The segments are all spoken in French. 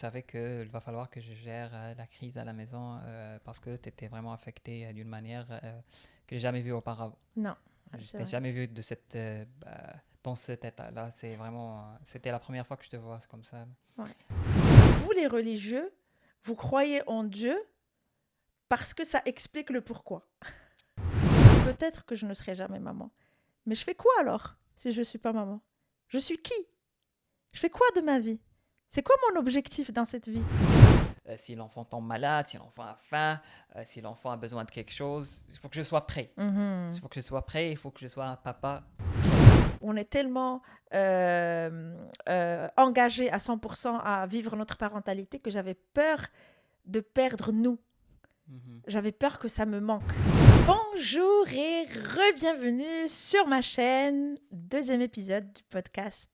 savais qu'il va falloir que je gère la crise à la maison parce que tu étais vraiment affecté d'une manière que j'ai jamais vue auparavant. Non, Je c'est t'ai vrai. jamais vu de dans cet état-là. C'est vraiment, c'était la première fois que je te vois comme ça. Ouais. Vous, les religieux, vous croyez en Dieu parce que ça explique le pourquoi. Peut-être que je ne serai jamais maman. Mais je fais quoi alors si je ne suis pas maman? Je suis qui? Je fais quoi de ma vie? C'est quoi mon objectif dans cette vie? Si l'enfant tombe malade, si l'enfant a faim, si l'enfant a besoin de quelque chose, il faut que je sois prêt. Il Mhm. faut que je sois prêt, il faut que je sois un papa. On est tellement engagé à 100% à vivre notre parentalité que j'avais peur de perdre nous. Mhm. J'avais peur que ça me manque. Bonjour et re-bienvenue sur ma chaîne. Deuxième épisode du podcast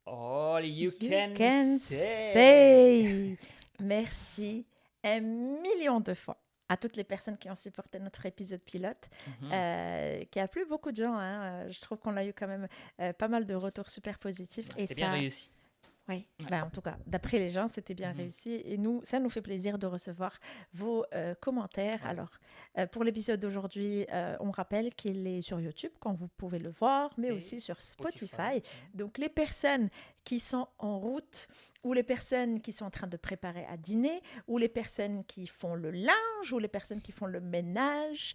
All you You can, Can say. Say. Merci un million de fois à toutes les personnes qui ont supporté notre épisode pilote, Mhm. qui a plu beaucoup de gens. Je trouve qu'on a eu quand même pas mal de retours super positifs. Ouais, Et c'était bien ça, réussi. oui, Ouais. ben, en tout cas, d'après les gens, c'était bien Mhm. réussi. Et nous, ça nous fait plaisir de recevoir vos commentaires. Ouais. Alors, pour l'épisode d'aujourd'hui, on rappelle qu'il est sur YouTube, quand vous pouvez le voir, mais Et aussi sur Spotify. Spotify. Donc, les personnes qui sont en route, ou les personnes qui sont en train de préparer à dîner, ou les personnes qui font le linge, ou les personnes qui font le ménage,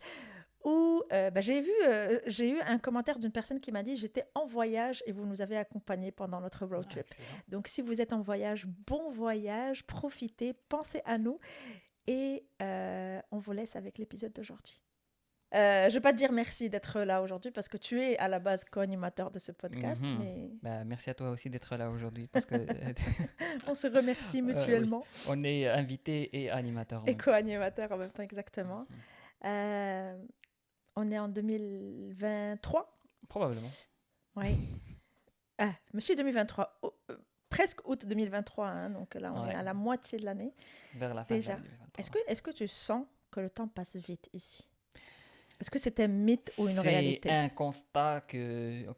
où j'ai eu un commentaire d'une personne qui m'a dit: j'étais en voyage et vous nous avez accompagnés pendant notre road Ah, trip. excellent. Donc si vous êtes en voyage, bon voyage, profitez, pensez à nous et on vous laisse avec l'épisode d'aujourd'hui. Je ne vais pas te dire merci d'être là aujourd'hui parce que tu es à la base co-animateur de ce podcast, Mhm. mais Bah, merci à toi aussi d'être là aujourd'hui parce que on se remercie oui, mutuellement on est invité et animateur en et même temps. co-animateur en même temps exactement. Mhm. Euh, on est en 2023. Probablement. Oui. Ah, monsieur 2023, presque août 2023, hein, donc là on est Ouais, à la moitié de l'année. vers la fin de Déjà, l'année 2023. est-ce que tu sens que le temps passe vite ici? Est-ce que c'est un mythe ou une C'est réalité? un constat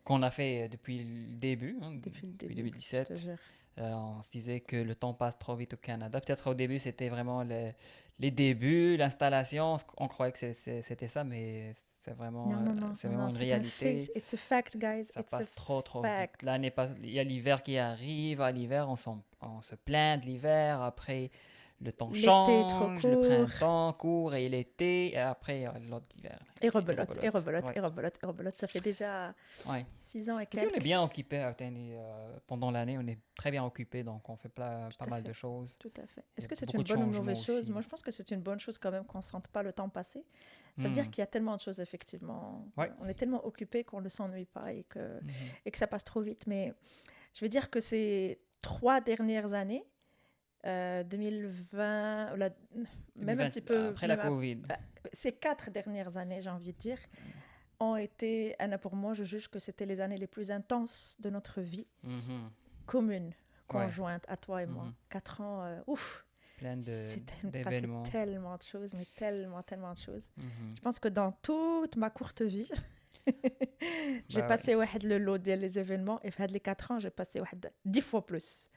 qu'on a fait depuis le début, hein, Depuis le depuis début, je te 2017. jure. On se disait que le temps passe trop vite au Canada. Peut-être au début, c'était vraiment les débuts, l'installation. On croyait que c'était ça, mais Non, non, non, c'est non, vraiment non, une c'est un fait. réalité. It's a fact, guys. Ça It's a passe trop vite. fact. L'année passe, il y a l'hiver qui arrive. À l'hiver, on se plaint de l'hiver. Après, le temps L'été est trop change, le court. printemps court et l'été. Et après, l'autre hiver. Et Et rebelote, et rebelote. rebelote, Ouais, et rebelote, et rebelote. Ça fait déjà ouais. 6 ans et Ici, on est quelques. bien occupé pendant l'année. On est très bien occupé, donc on fait pas Tout à mal de fait. choses. Tout à fait. Il y Est-ce a que c'est beaucoup une de bonne ou une mauvaise changements chose? aussi. Moi, je pense que c'est une bonne chose quand même qu'on ne sente pas le temps passer. Ça veut dire Hmm. qu'il y a tellement de choses, effectivement. Ouais. On est tellement occupé qu'on ne s'ennuie pas Mhm. et que ça passe trop vite. Mais je veux dire que ces 3 dernières années, 2020, même un 2020, petit peu, après la Covid. ces 4 dernières années, j'ai envie de dire, ont été, Anna, pour moi, je juge que c'était les années les plus intenses de notre vie Mhm. commune, Ouais. conjointe, à toi et moi. Mhm. 4 ans, ouf! Plein C'est passé d'événements. tellement de choses, mais tellement, tellement de choses. Mhm. Je pense que dans toute ma courte vie, j'ai Bah ouais. passé le lot des événements et fait les 4 ans, j'ai passé 10 fois plus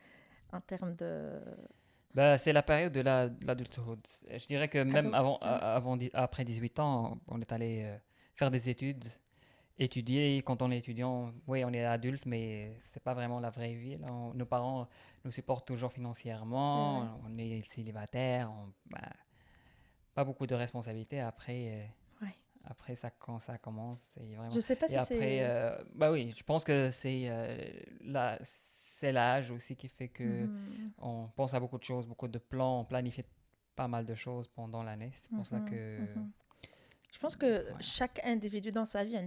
en termes de Bah, c'est la période de l'adulthood. Je dirais que même adulthood. Ouais. après 18 ans, on est allé faire des études, étudier. Quand on est étudiant, oui, on est adulte, mais c'est pas vraiment la vraie vie. Là, nos parents nous supportent toujours C'est vrai. financièrement. On est célibataire, bah, pas beaucoup de responsabilités. Ouais. Après ça, quand ça commence, c'est vraiment. Je sais pas Et si après, c'est. bah oui, je pense que c'est l'âge aussi qui fait que Mhm, on pense à beaucoup de choses, beaucoup de plans, on planifie pas mal de choses pendant l'année. C'est pour ça mhm, que, mhm. Je pense que ouais. chaque individu dans sa vie a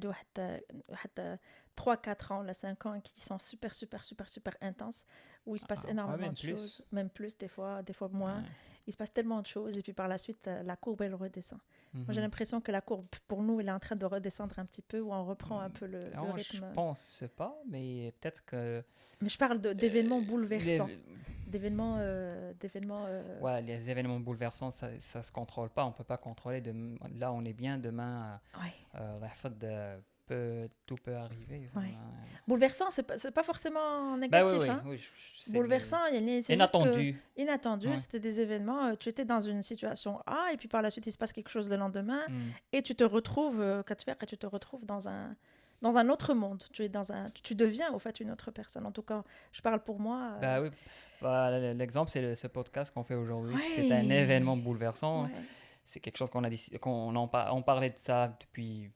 3, 4 ans, là, 5 ans qui sont super, super, super, super intenses, où il se passe Ouais, énormément même de choses, plus. même plus des fois moins. Ouais. Il se passe tellement de choses, et puis par la suite, la courbe, elle redescend. Moi, j'ai Mhm. l'impression que la courbe, pour nous, elle est en train de redescendre un petit peu, où on reprend un peu le Alors, je rythme. pense pas, mais peut-être que Mais je parle d'événements bouleversants, les, d'événements. ouais, les événements bouleversants, ça se contrôle pas. On peut pas contrôler. Là, on est bien. Demain, Ouais. la fête de tout peut arriver. Ouais. Bouleversant, c'est pas forcément Ben négatif. oui, Hein. oui, je sais. Bouleversant, c'est juste que Inattendu. inattendu, Ouais. c'était des événements, tu étais dans une situation A, et puis par la suite, il se passe quelque chose le lendemain, Hmm. et tu te retrouves, tu te retrouves dans un autre monde. Tu deviens, au fait, une autre personne. En tout cas, je parle pour moi. Ben oui. Bah, l'exemple, c'est ce podcast qu'on fait aujourd'hui. C'est un Ouais. événement bouleversant. Ouais. C'est quelque chose qu'on a décidé, on parlait de ça depuis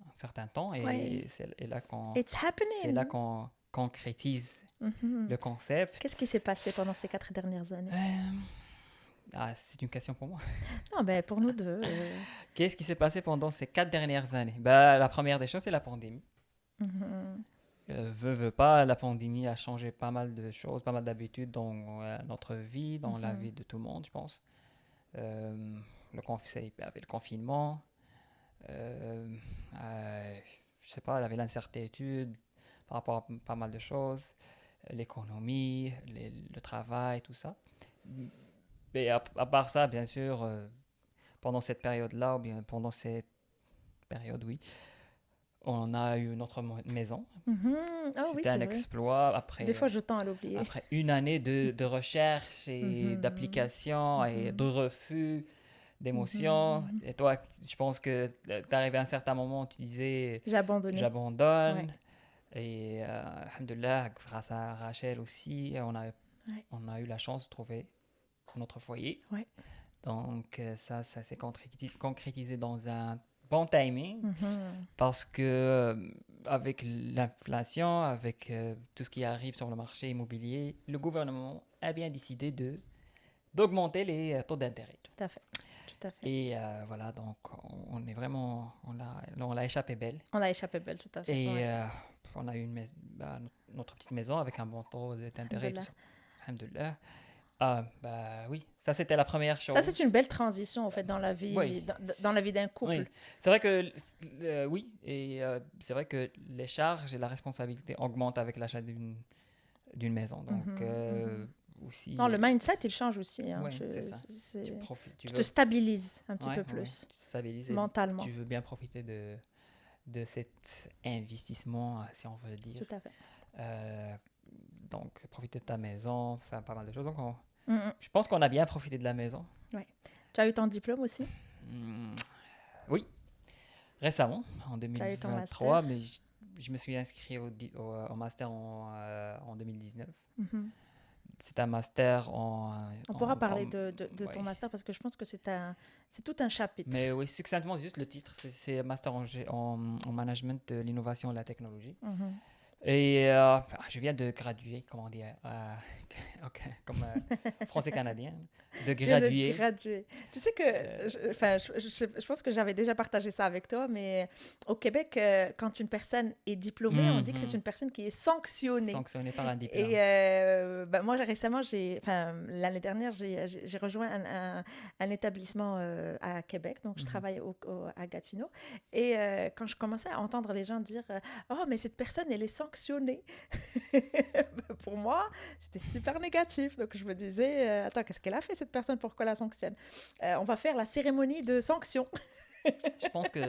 un certain temps et Ouais. c'est là It's happening. qu'on concrétise Mhm. le concept. Qu'est-ce qui s'est passé pendant ces 4 dernières années? C'est une question pour moi. Non, ben pour nous deux. Qu'est-ce qui s'est passé pendant ces 4 dernières années? Ben, la première des choses, c'est la pandémie. Mhm. Veut pas, la pandémie a changé pas mal de choses, pas mal d'habitudes dans notre vie, dans la vie de tout le monde, je pense. Avec le confinement, je sais pas, il y avait l'incertitude par rapport à pas mal de choses, l'économie, le travail, tout ça. Mais à part ça, bien sûr, pendant cette période-là, ou bien pendant cette période, oui, on a eu notre maison. Mhm. Ah oui, C'était c'est un vrai. exploit Des fois, je tends à l'oublier. après une année de recherche et Mhm. d'application et Mhm. de refus, d'émotions. Mhm. Et toi, je pense que tu arrivé à un certain moment où tu disais J'ai abandonné. j'abandonne. Ouais. Et alhamdoulilah, grâce à Rachel aussi, Ouais. on a eu la chance de trouver notre foyer. Ouais. Donc ça s'est concrétisé dans un bon timing Mhm. parce que avec l'inflation, avec tout ce qui arrive sur le marché immobilier, le gouvernement a bien décidé d'augmenter les taux d'intérêt. Tout à fait. Tout à fait. Et voilà, donc on est vraiment, on l'a échappé belle. On a échappé belle, tout à fait. Et Ouais. on a eu notre petite maison avec un bon taux d'intérêt et tout ça. Alhamdoulilah. Ah, bah oui, ça c'était la première chose. Ça, c'est une belle transition, en fait, dans la vie, Oui. dans la vie d'un couple. Oui. C'est vrai que, oui, et c'est vrai que les charges et la responsabilité augmentent avec l'achat d'une maison. Donc, aussi. Non, le mindset, il change aussi. Hein. Oui, c'est ça. Tu profites. Tu te stabilises un petit Ouais, peu ouais, plus tu te stabilises et mentalement. tu veux bien profiter de cet investissement, si on veut dire. Tout à fait. Donc, profiter de ta maison, faire pas mal de choses. Donc, Mhm. je pense qu'on a bien profité de la maison. Ouais. Tu as eu ton diplôme aussi? Oui, récemment, en Tu as eu ton 2023, master? mais je me suis inscrit au master en 2019. Mhm. C'est un master On pourra parler de ouais. ton master parce que je pense que c'est tout un chapitre. Mais oui, succinctement, juste le titre, c'est un master en management de l'innovation et la technologie. Mhm. Et je viens de graduer, comment dire, comme français canadien, de graduer. Tu sais que, je pense que j'avais déjà partagé ça avec toi, mais au Québec, quand une personne est diplômée, on dit que c'est une personne qui est sanctionnée. Sanctionnée par un diplôme. Et moi, récemment, l'année dernière, j'ai rejoint un établissement à Québec, donc je travaille à Gatineau. Et quand je commençais à entendre les gens dire « Oh, mais cette personne, elle est sanctionnée », pour moi, c'était super négatif. Donc, je me disais attends, qu'est-ce qu'elle a fait, cette personne? Pourquoi la sanctionne? On va faire la cérémonie de sanction. Je pense que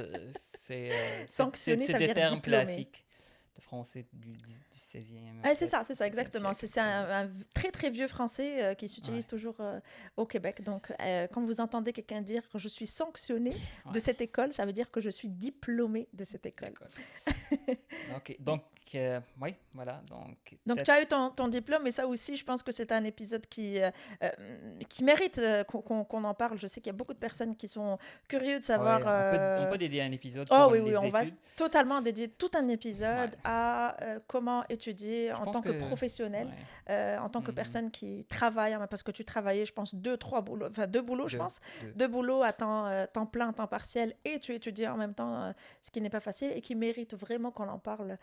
Sanctionner, ça veut des dire termes diplômé. classiques de français du 16e. C'est ça, exactement. C'est un très, très vieux français qui s'utilise toujours au Québec. Donc, quand vous entendez quelqu'un dire « je suis sanctionné de cette école », ça veut dire que je suis diplômé de cette école. Ok, donc, oui, voilà. Donc, tu as eu ton diplôme, et ça aussi, je pense que c'est un épisode qui mérite qu'on en parle. Je sais qu'il y a beaucoup de personnes qui sont curieuses de savoir... on peut dédier un épisode Oh pour oui, les on études. va totalement dédier tout un épisode à comment étudier en tant que professionnel, en tant que personne qui travaille, parce que tu travaillais, je pense, deux boulots, je pense. Deux boulots à temps plein, temps partiel, et tu étudies en même temps, ce qui n'est pas facile et qui mérite vraiment qu'on en parle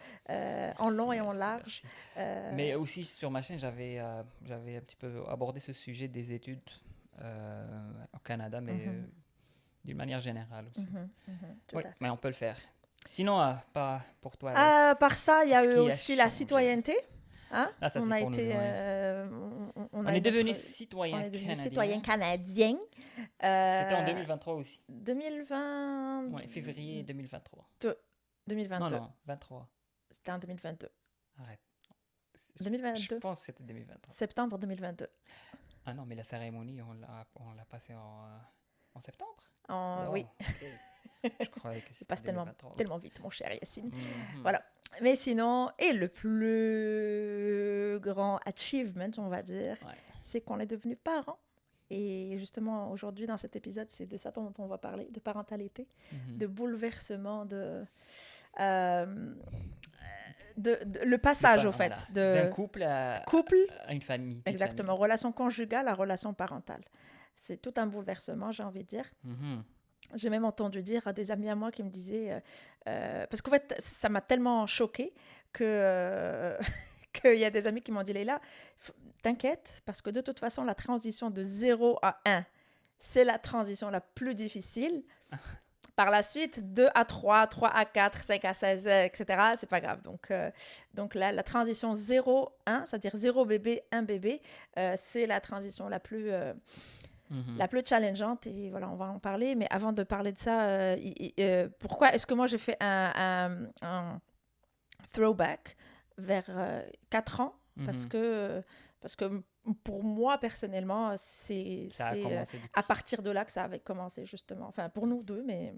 en long et en large. Mais aussi sur ma chaîne, j'avais un petit peu abordé ce sujet des études au Canada, mais d'une manière générale aussi. Oui, mais on peut le faire. Sinon, pas pour toi. Par ça, il y a eu aussi la citoyenneté. Hein? Ça, on a été, on est devenu citoyen canadien. C'était en 2023 aussi. 2020. Oui, février 2023. 2022. Non, 23. C'était en 2022. Arrête. Je 2022. pense que c'était 2023. Septembre 2022. Ah non, mais la cérémonie, on l'a passée en septembre. Oui, Je croyais que ça c'était passe 2023. tellement vite, mon cher Yacine. Mhm. Voilà. Mais sinon, et le plus grand achievement, on va dire, Ouais. c'est qu'on est devenus parents. Et justement, aujourd'hui, dans cet épisode, c'est de ça dont on va parler, de parentalité, Mhm. de bouleversement, euh, le passage, au fait, D'un de couple couple, à une famille. Petite exactement, famille. relation conjugale à relation parentale. C'est tout un bouleversement, j'ai envie de dire. Mhm. J'ai même entendu dire à des amis à moi qui me disaient, parce qu'en fait, ça m'a tellement choquée que qu'il y a des amis qui m'ont dit, Leïla, t'inquiète, parce que de toute façon, la transition de 0 à 1, c'est la transition la plus difficile. Par la suite, 2 à 3, 3 à 4, 5 à 16, etc., c'est pas grave. Donc la transition 0-1, c'est-à-dire 0 bébé, 1 bébé, c'est la transition la plus challengeante. Et voilà, on va en parler. Mais avant de parler de ça, pourquoi est-ce que moi j'ai fait un throwback vers 4 ans? Parce Mhm. que pour moi, personnellement, Ça a c'est commencé depuis. à partir de là que ça avait commencé, justement. Enfin, pour nous deux, mais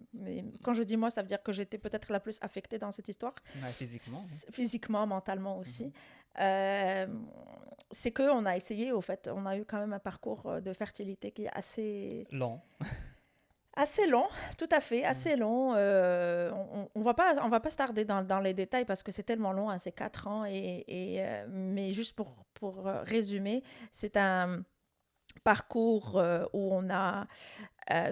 quand je dis moi, ça veut dire que j'étais peut-être la plus affectée dans cette histoire. Ouais, physiquement. Oui. Physiquement, mentalement aussi. Mhm. Euh, c'est qu'on a essayé, au fait, on a eu quand même un parcours de fertilité qui est Long. assez long, tout à fait, Mhm. assez long. On va pas se tarder dans les détails parce que c'est tellement long, hein, c'est 4 ans. Mais juste pour résumer, c'est un parcours où on a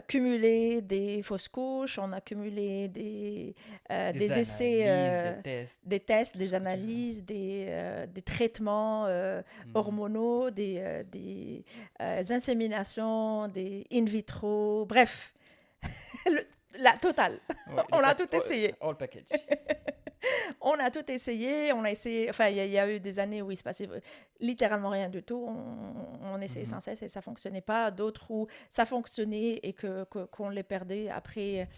cumulé des fausses couches, on a cumulé Des des essais, analyses, des tests, des tests, tout ce des que tu veux. analyses, des traitements Mhm. hormonaux, des inséminations, des in vitro, bref, le- la totale. Ouais, On a tout essayé. all package. On a tout essayé. On a essayé. Enfin, il y a eu des années où il se passait littéralement rien du tout. On essayait Mhm. sans cesse et ça fonctionnait pas. D'autres où ça fonctionnait et qu'on les perdait après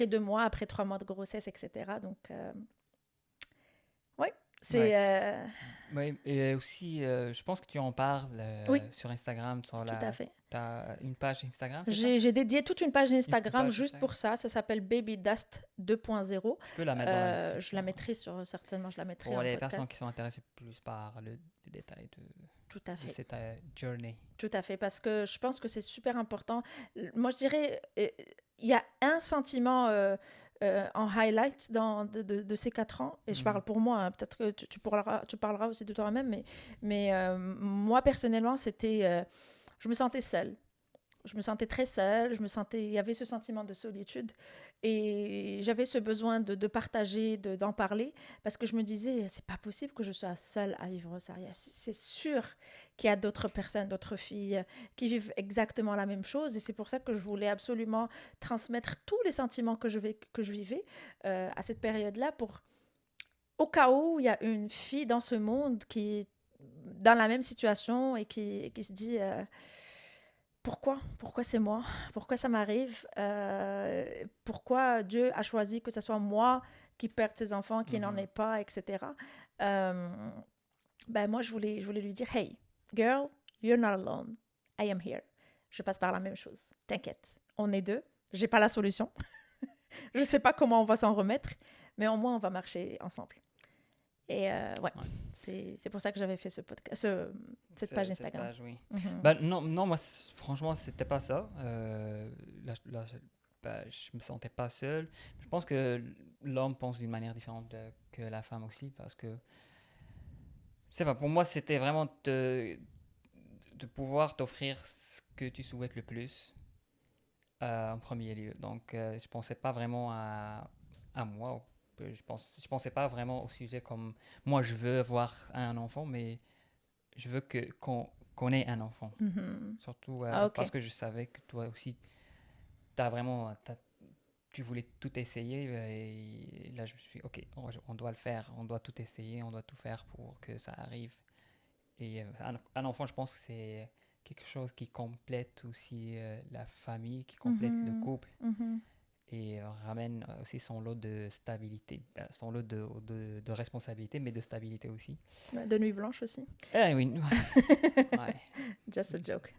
2 mois, après 3 mois de grossesse, etc. Donc, oui, Ouais. c'est. Oui, et aussi, je pense que tu en parles Oui, sur Instagram, sur tout à fait. t'as une page Instagram, c'est ça? J'ai dédié toute une page Une Instagram page juste Instagram. pour ça. Ça s'appelle Baby Dust 2.0. Je peux la mettre dans la Je description la mettrai certainement, je la mettrai pour en les personnes podcast. qui sont intéressées plus par le détail Tout à de fait. cette journey. Tout à fait, parce que je pense que c'est super important. Moi, je dirais, il y a un sentiment en highlight de ces 4 ans, et je parle Mhm. pour moi, hein, peut-être que tu parleras aussi de toi-même, mais moi, personnellement, je me sentais seule. Je me sentais très seule, il y avait ce sentiment de solitude et j'avais ce besoin de partager, d'en parler parce que je me disais, c'est pas possible que je sois seule à vivre ça. C'est sûr qu'il y a d'autres personnes, d'autres filles qui vivent exactement la même chose et c'est pour ça que je voulais absolument transmettre tous les sentiments que je vivais à cette période-là au cas où il y a une fille dans ce monde qui est dans la même situation et qui se dit pourquoi c'est moi? Pourquoi ça m'arrive? Pourquoi Dieu a choisi que ce soit moi qui perde ses enfants, qui n'en ait Mhm. pas, etc. Euh, moi, je voulais lui dire, Hey, girl, you're not alone. I am here. Je passe par la même chose. T'inquiète. On est deux. J'ai pas la solution. Je sais pas comment on va s'en remettre, mais au moins, on va marcher ensemble. Et ouais, Ouais. c'est pour ça que j'avais fait cette page Cette Instagram. page, oui. Mhm. Ben, non, non, moi, franchement, c'était pas ça. Ben, je me sentais pas seul. Je pense que l'homme pense d'une manière différente que la femme aussi, parce que, c'est pas, pour moi, c'était vraiment de pouvoir t'offrir ce que tu souhaites le plus en premier lieu. Donc, je pensais pas vraiment à moi. Je pensais pas vraiment au sujet comme moi, je veux avoir un enfant, mais je veux qu'on ait un enfant. Mhm. Surtout Ah, parce ok. que je savais que toi aussi, tu voulais tout essayer. Et là, je me suis dit, ok, on doit le faire. On doit tout essayer. On doit tout faire pour que ça arrive. Et un enfant, je pense que c'est quelque chose qui complète aussi la famille, qui complète le Mhm. couple. Mhm. et ramène aussi son lot de stabilité, son lot de responsabilité, mais de stabilité aussi. De nuit blanche aussi. Eh oui, ouais. Just a joke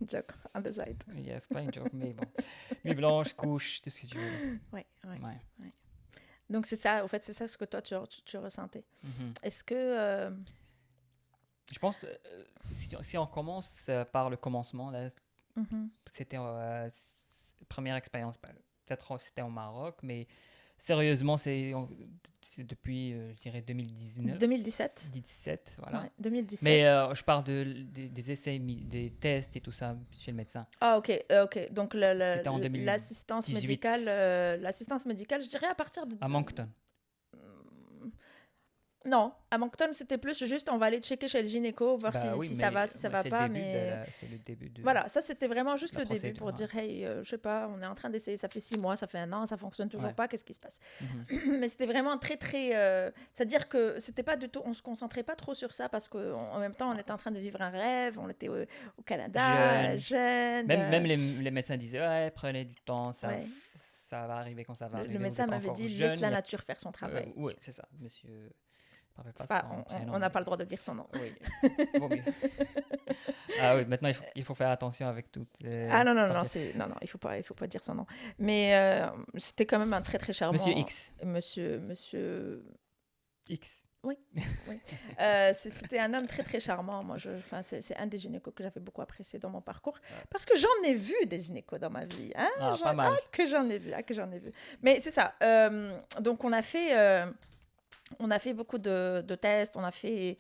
on the side. Yes, pas une joke, mais bon. Nuit blanche, couche, tout ce que tu veux. Ouais. Ouais. Donc c'est ça, au fait, c'est ça ce que toi tu ressentais. Mhm. Est-ce que Je pense, si on commence par le commencement, là, c'était première expérience, peut-être c'était au Maroc, mais sérieusement, c'est depuis, je dirais, 2019. 2017 17, voilà. Ouais, 2017. Mais je parle des essais, des tests et tout ça chez le médecin. Ah, ok. Donc, C'était en 2018. l'assistance médicale, je dirais à partir de... À Moncton. Non, à Moncton, c'était plus juste, on va aller checker chez le gynéco, voir Oui, si ça va, si ça va c'est pas. c'est le début de... Voilà, ça c'était vraiment juste la le début procédure, pour dire, hey, je sais pas, on est en train d'essayer, ça fait 6 mois, ça fait 1 an, ça fonctionne toujours Ouais. pas, qu'est-ce qui se passe? Mhm. Mais c'était vraiment très, très... c'est-à-dire que c'était pas du tout, on se concentrait pas trop sur ça parce qu'en même temps, on était en train de vivre un rêve, on était au Canada, jeune. Même les médecins disaient, ouais, prenez du temps, Ouais. ça va arriver quand ça va arriver. Le vous médecin êtes m'avait encore dit, jeune, laisse la nature faire son travail. oui, c'est ça, monsieur... C'est pas, on n'a pas le droit de dire son nom. Oui, vaut mieux. Ah oui, maintenant il faut faire attention avec toutes les... Ah non, il faut pas dire son nom. Mais c'était quand même un très très charmant. Monsieur X. Monsieur X. Oui. C'était un homme très très charmant. Moi, c'est un des gynécos que j'avais beaucoup apprécié dans mon parcours parce que j'en ai vu des gynécos dans ma vie. Hein? Pas mal. Que j'en ai vu. Mais c'est ça. Donc on a fait beaucoup de tests. On a fait,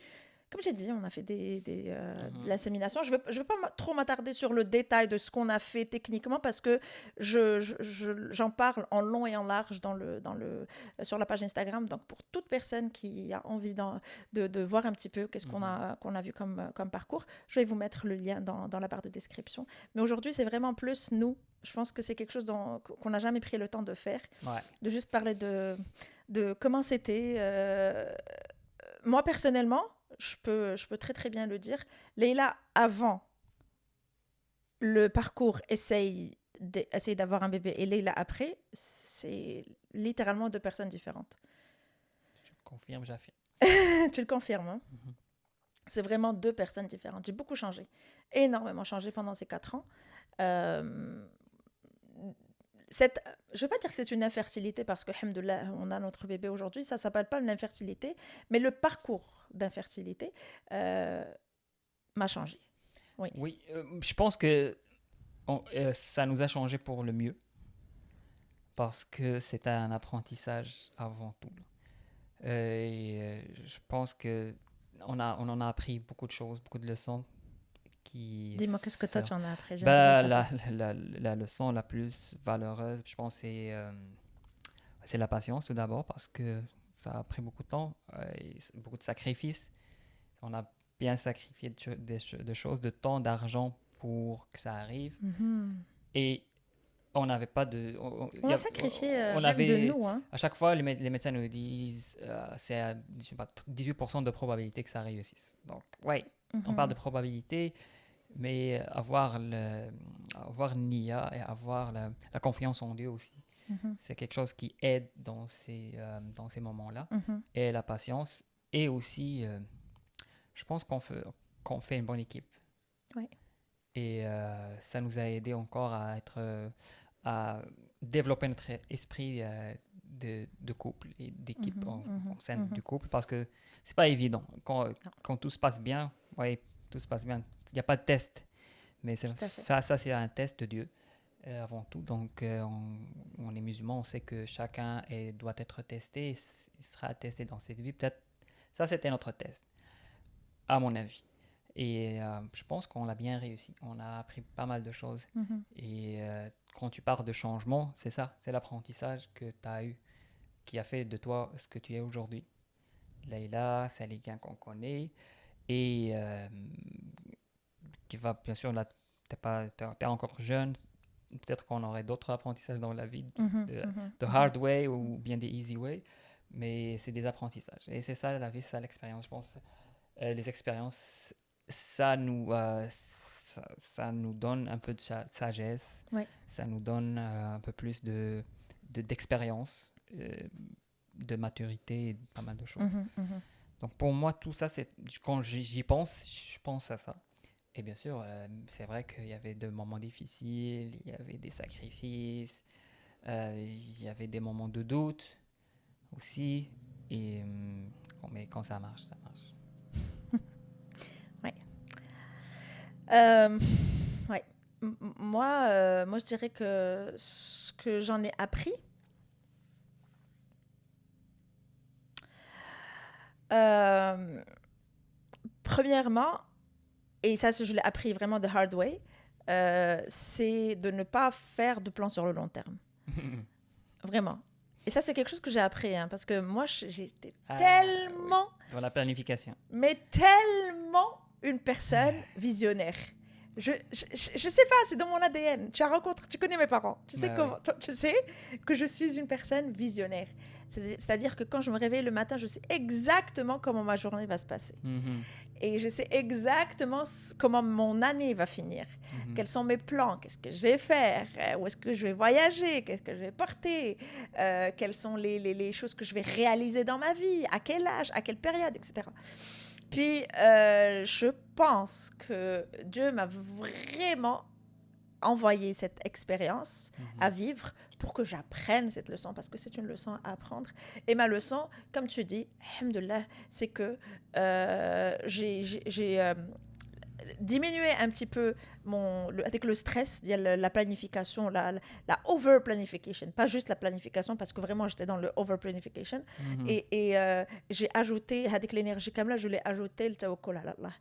comme j'ai dit, on a fait de l'insémination. Je veux pas trop m'attarder sur le détail de ce qu'on a fait techniquement parce que j'en parle en long et en large sur la page Instagram. Donc, pour toute personne qui a envie de voir un petit peu qu'est-ce qu'on a vu comme parcours, je vais vous mettre le lien dans la barre de description. Mais aujourd'hui, c'est vraiment plus nous. Je pense que c'est quelque chose qu'on n'a jamais pris le temps de faire. Ouais. De juste parler de comment c'était. Moi, personnellement, je peux très très bien le dire. Leïla, avant le parcours essayer d'avoir un bébé et Leïla après, c'est littéralement 2 personnes différentes. Je confirme, j'affirme. Tu le confirmes, hein? C'est vraiment 2 personnes différentes. J'ai beaucoup changé, énormément changé pendant ces 4 ans. Je ne veux pas dire que c'est une infertilité parce que, alhamdoulilah, on a notre bébé aujourd'hui, ça ne s'appelle pas une infertilité, mais le parcours d'infertilité m'a changé. Oui, je pense que ça nous a changé pour le mieux parce que c'est un apprentissage avant tout. Je pense qu'on en a appris beaucoup de choses, beaucoup de leçons. Dis-moi, qu'est-ce que toi tu en as appris? La leçon la plus valeureuse, je pense, c'est la patience tout d'abord parce que ça a pris beaucoup de temps et beaucoup de sacrifices. On a bien sacrifié de choses, de temps, d'argent pour que ça arrive. Et on n'avait pas de... On a sacrifié même de nous. Hein. À chaque fois, les médecins nous disent c'est à 18% de probabilité que ça réussisse. Donc, oui, on parle de probabilité, mais avoir Nia et avoir la confiance en Dieu aussi, c'est quelque chose qui aide dans ces moments-là. Et la patience. Et aussi, je pense qu'on fait une bonne équipe. Oui. Et ça nous a aidé encore à développer notre esprit de couple et d'équipe en sein du couple parce que c'est pas évident. Quand tout se passe bien, tout se passe bien. Il n'y a pas de test. Mais ça c'est un test de Dieu avant tout. Donc, on est musulman, on sait que chacun doit être testé. Il sera testé dans cette vie. Peut-être ça, c'était notre test, à mon avis. Et je pense qu'on l'a bien réussi. On a appris pas mal de choses. Et quand tu parles de changement, c'est ça. C'est l'apprentissage que tu as eu qui a fait de toi ce que tu es aujourd'hui. Leïla, c'est les gains qu'on connaît. Et qui va, bien sûr, là, t'es encore jeune. Peut-être qu'on aurait d'autres apprentissages dans la vie, de hard way ou bien des easy way. Mais c'est des apprentissages. Et c'est ça la vie, c'est ça l'expérience. Je pense les expériences... ça nous donne un peu de sagesse, ouais. Ça nous donne un peu plus de d'expérience, de maturité et pas mal de choses. Mhm. Donc pour moi, tout ça, quand j'y pense, je pense à ça. Et bien sûr, c'est vrai qu'il y avait des moments difficiles, il y avait des sacrifices, il y avait des moments de doute aussi. Mais quand ça marche, ça marche. Ouais. Ouais. Moi, je dirais que ce que j'en ai appris, premièrement, et ça, je l'ai appris vraiment the hard way, c'est de ne pas faire de plan sur le long terme. Vraiment. Et ça, c'est quelque chose que j'ai appris, hein, parce que moi, j'étais tellement, oui. Dans la planification. mais tellement une personne visionnaire. Je sais pas, c'est dans mon ADN. Tu connais mes parents. Tu sais comment, oui. tu sais que je suis une personne visionnaire. C'est-à-dire que quand je me réveille le matin, je sais exactement comment ma journée va se passer. Mm-hmm. Et je sais exactement comment mon année va finir. Mm-hmm. Quels sont mes plans? Qu'est-ce que je vais faire? Où est-ce que je vais voyager? Qu'est-ce que je vais porter? Quelles sont les choses que je vais réaliser dans ma vie? À quel âge? À quelle période? Etc. Puis, je pense que Dieu m'a vraiment envoyé cette expérience à vivre pour que j'apprenne cette leçon, parce que c'est une leçon à apprendre. Et ma leçon, comme tu dis, alhamdoulilah, c'est que j'ai diminué un petit peu avec le stress, la planification, la over-planification, pas juste la planification, parce que vraiment j'étais dans le over-planification. Et j'ai ajouté, avec l'énergie comme là, je l'ai ajouté le tawakkul ala Allah.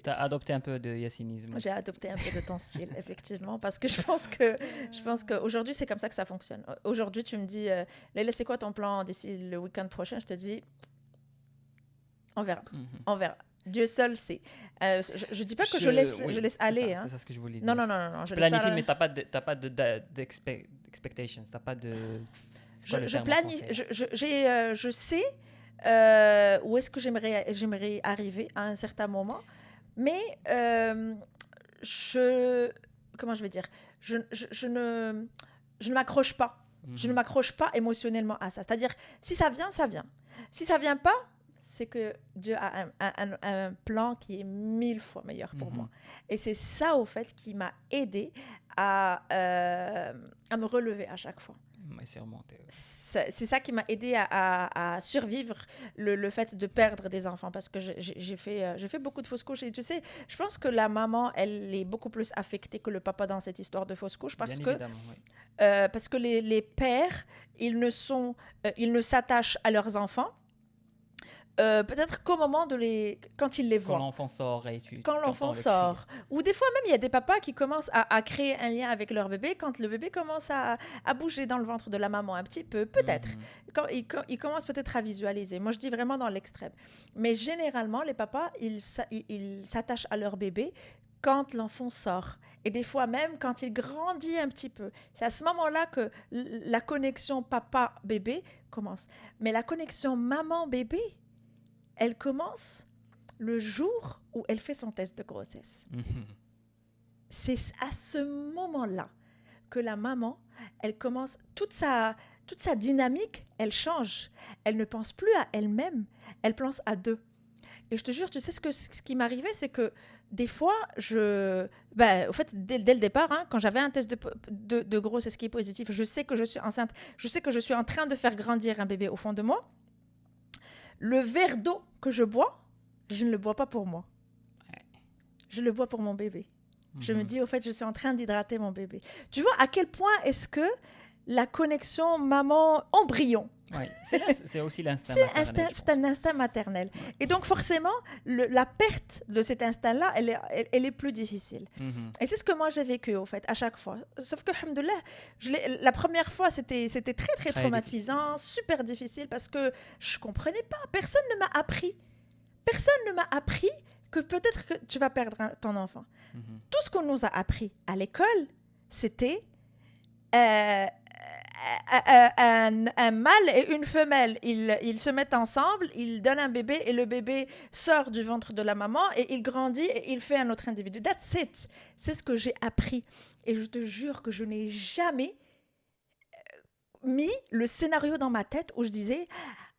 T'as adopté un peu de yassinisme. J'ai adopté un peu de ton style, effectivement, parce que je pense qu'aujourd'hui, c'est comme ça que ça fonctionne. Aujourd'hui, tu me dis, Leila, c'est quoi ton plan d'ici le week-end prochain? Je te dis, on verra. On verra. Dieu seul sait. Je dis pas que je laisse aller. C'est ça ce que je voulais dire. Non. Je planifie, mais t'as pas d'expectations. T'as pas de... Je planifie. Je sais où est-ce que j'aimerais arriver à un certain moment, mais comment je vais dire, je ne m'accroche pas. Je ne m'accroche pas émotionnellement à ça. C'est-à-dire, si ça vient, ça vient. Si ça vient pas, c'est que Dieu a un plan qui est 1000 fois meilleur pour moi. Et c'est ça, au fait, qui m'a aidée à me relever à chaque fois. C'est ça qui m'a aidée à survivre le fait de perdre des enfants, parce que j'ai fait beaucoup de fausses couches. Et tu sais, je pense que la maman, elle est beaucoup plus affectée que le papa dans cette histoire de fausses couches, parce que les pères, ils ne s'attachent à leurs enfants peut-être qu'au moment quand ils les voient. Quand l'enfant sort. Quand l'enfant sort. Ou des fois même, il y a des papas qui commencent à créer un lien avec leur bébé quand le bébé commence à bouger dans le ventre de la maman un petit peu, peut-être. Quand ils commencent peut-être à visualiser. Moi, je dis vraiment dans l'extrême. Mais généralement, les papas, ils s'attachent à leur bébé quand l'enfant sort. Et des fois même quand il grandit un petit peu. C'est à ce moment-là que la connexion papa-bébé commence. Mais la connexion maman-bébé, elle commence le jour où elle fait son test de grossesse. C'est à ce moment-là que la maman, elle commence, toute sa dynamique, elle change. Elle ne pense plus à elle-même, elle pense à deux. Et je te jure, tu sais ce qui m'arrivait, c'est que des fois, au fait, dès le départ, hein, quand j'avais un test de grossesse qui est positif, je sais que je suis enceinte, je sais que je suis en train de faire grandir un bébé au fond de moi. Le verre d'eau que je bois, je ne le bois pas pour moi. Je le bois pour mon bébé. Je me dis, au fait, je suis en train d'hydrater mon bébé. Tu vois à quel point est-ce que la connexion maman-embryon, c'est aussi l'instinct maternel. C'est un instinct maternel. Et donc, forcément, la perte de cet instinct-là, elle est plus difficile. Et c'est ce que moi, j'ai vécu, au fait, à chaque fois. Sauf que, alhamdoulilah, la première fois, c'était très, très traumatisant, super difficile, parce que je ne comprenais pas. Personne ne m'a appris. Personne ne m'a appris que peut-être que tu vas perdre ton enfant. Tout ce qu'on nous a appris à l'école, c'était... un mâle et une femelle, ils se mettent ensemble, ils donnent un bébé et le bébé sort du ventre de la maman et il grandit et il fait un autre individu. That's it. C'est ce que j'ai appris. Et je te jure que je n'ai jamais mis le scénario dans ma tête où je disais,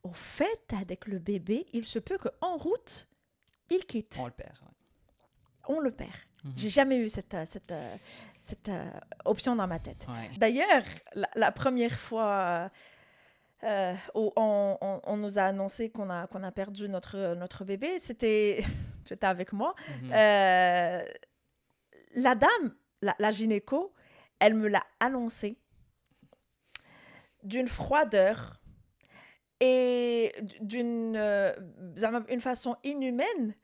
au fait, avec le bébé, il se peut qu'en route, il quitte. On le perd. Ouais. On le perd. Mhm. J'ai jamais eu cette option dans ma tête. Ouais. D'ailleurs, la première fois où on nous a annoncé qu'on a perdu notre bébé, c'était avec moi. Mhm. La dame, la gynéco, elle me l'a annoncé d'une froideur et d'une une façon inhumaine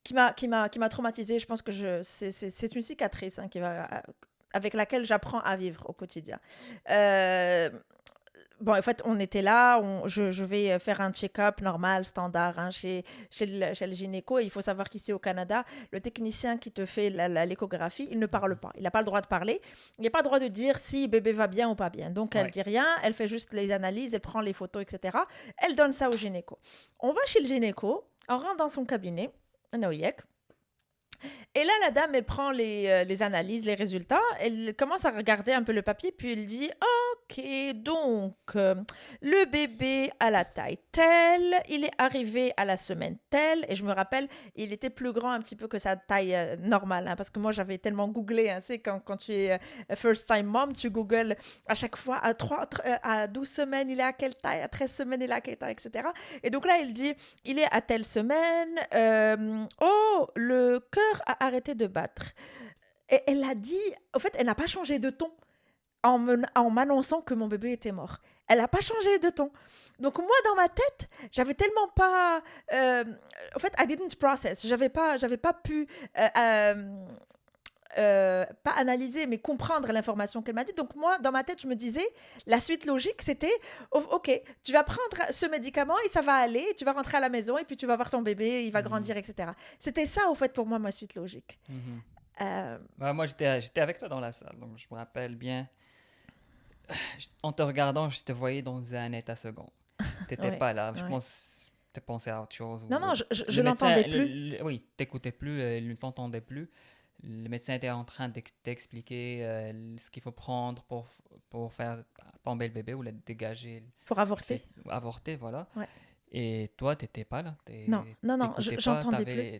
qui m'a traumatisée. Je pense que c'est une cicatrice hein, avec laquelle j'apprends à vivre au quotidien. Bon, en fait, on était là, je vais faire un check-up normal, standard, hein, chez le gynéco. Et il faut savoir qu'ici au Canada, le technicien qui te fait l'échographie, il ne parle pas. Il n'a pas le droit de parler. Il n'a pas le droit de dire si bébé va bien ou pas bien. Donc, elle ne dit rien, elle fait juste les analyses, elle prend les photos, etc. Elle donne ça au gynéco. On va chez le gynéco, on rentre dans son cabinet, un OIEC. Et là, la dame, elle prend les analyses, les résultats, elle commence à regarder un peu le papier, puis elle dit « Ok, donc, le bébé a la taille telle, il est arrivé à la semaine telle. » Et je me rappelle, il était plus grand un petit peu que sa taille normale, hein, parce que moi, j'avais tellement googlé. Hein, c'est quand tu es first time mom, tu googles à chaque fois à 12 semaines, il est à quelle taille, à 13 semaines, il est à quelle taille, etc. Et donc là, il dit « Il est à telle semaine. Oh, le cœur a arrêté de battre. » Et elle a dit, en fait, elle n'a pas changé de ton en m'annonçant que mon bébé était mort. Elle n'a pas changé de ton. Donc moi, dans ma tête, j'avais tellement pas... en fait, I didn't process. J'avais pas pu... pas analyser, mais comprendre l'information qu'elle m'a dit. Donc moi, dans ma tête, je me disais, la suite logique, c'était, ok, tu vas prendre ce médicament et ça va aller, tu vas rentrer à la maison et puis tu vas voir ton bébé, il va grandir, etc. C'était ça, au fait, pour moi, ma suite logique. Moi, j'étais avec toi dans la salle, donc je me rappelle bien. En te regardant, je te voyais dans un état second. Tu n'étais pas là. Je pense que tu pensais à autre chose. Non, je l'entendais plus. Oui, tu n'écoutais plus, il ne t'entendait plus. Le médecin était en train d'expliquer ce qu'il faut prendre pour faire tomber le bébé ou le dégager. Pour avorter. Avorter, voilà. Ouais. Et toi, tu n'étais pas là. Non, j'entendais plus.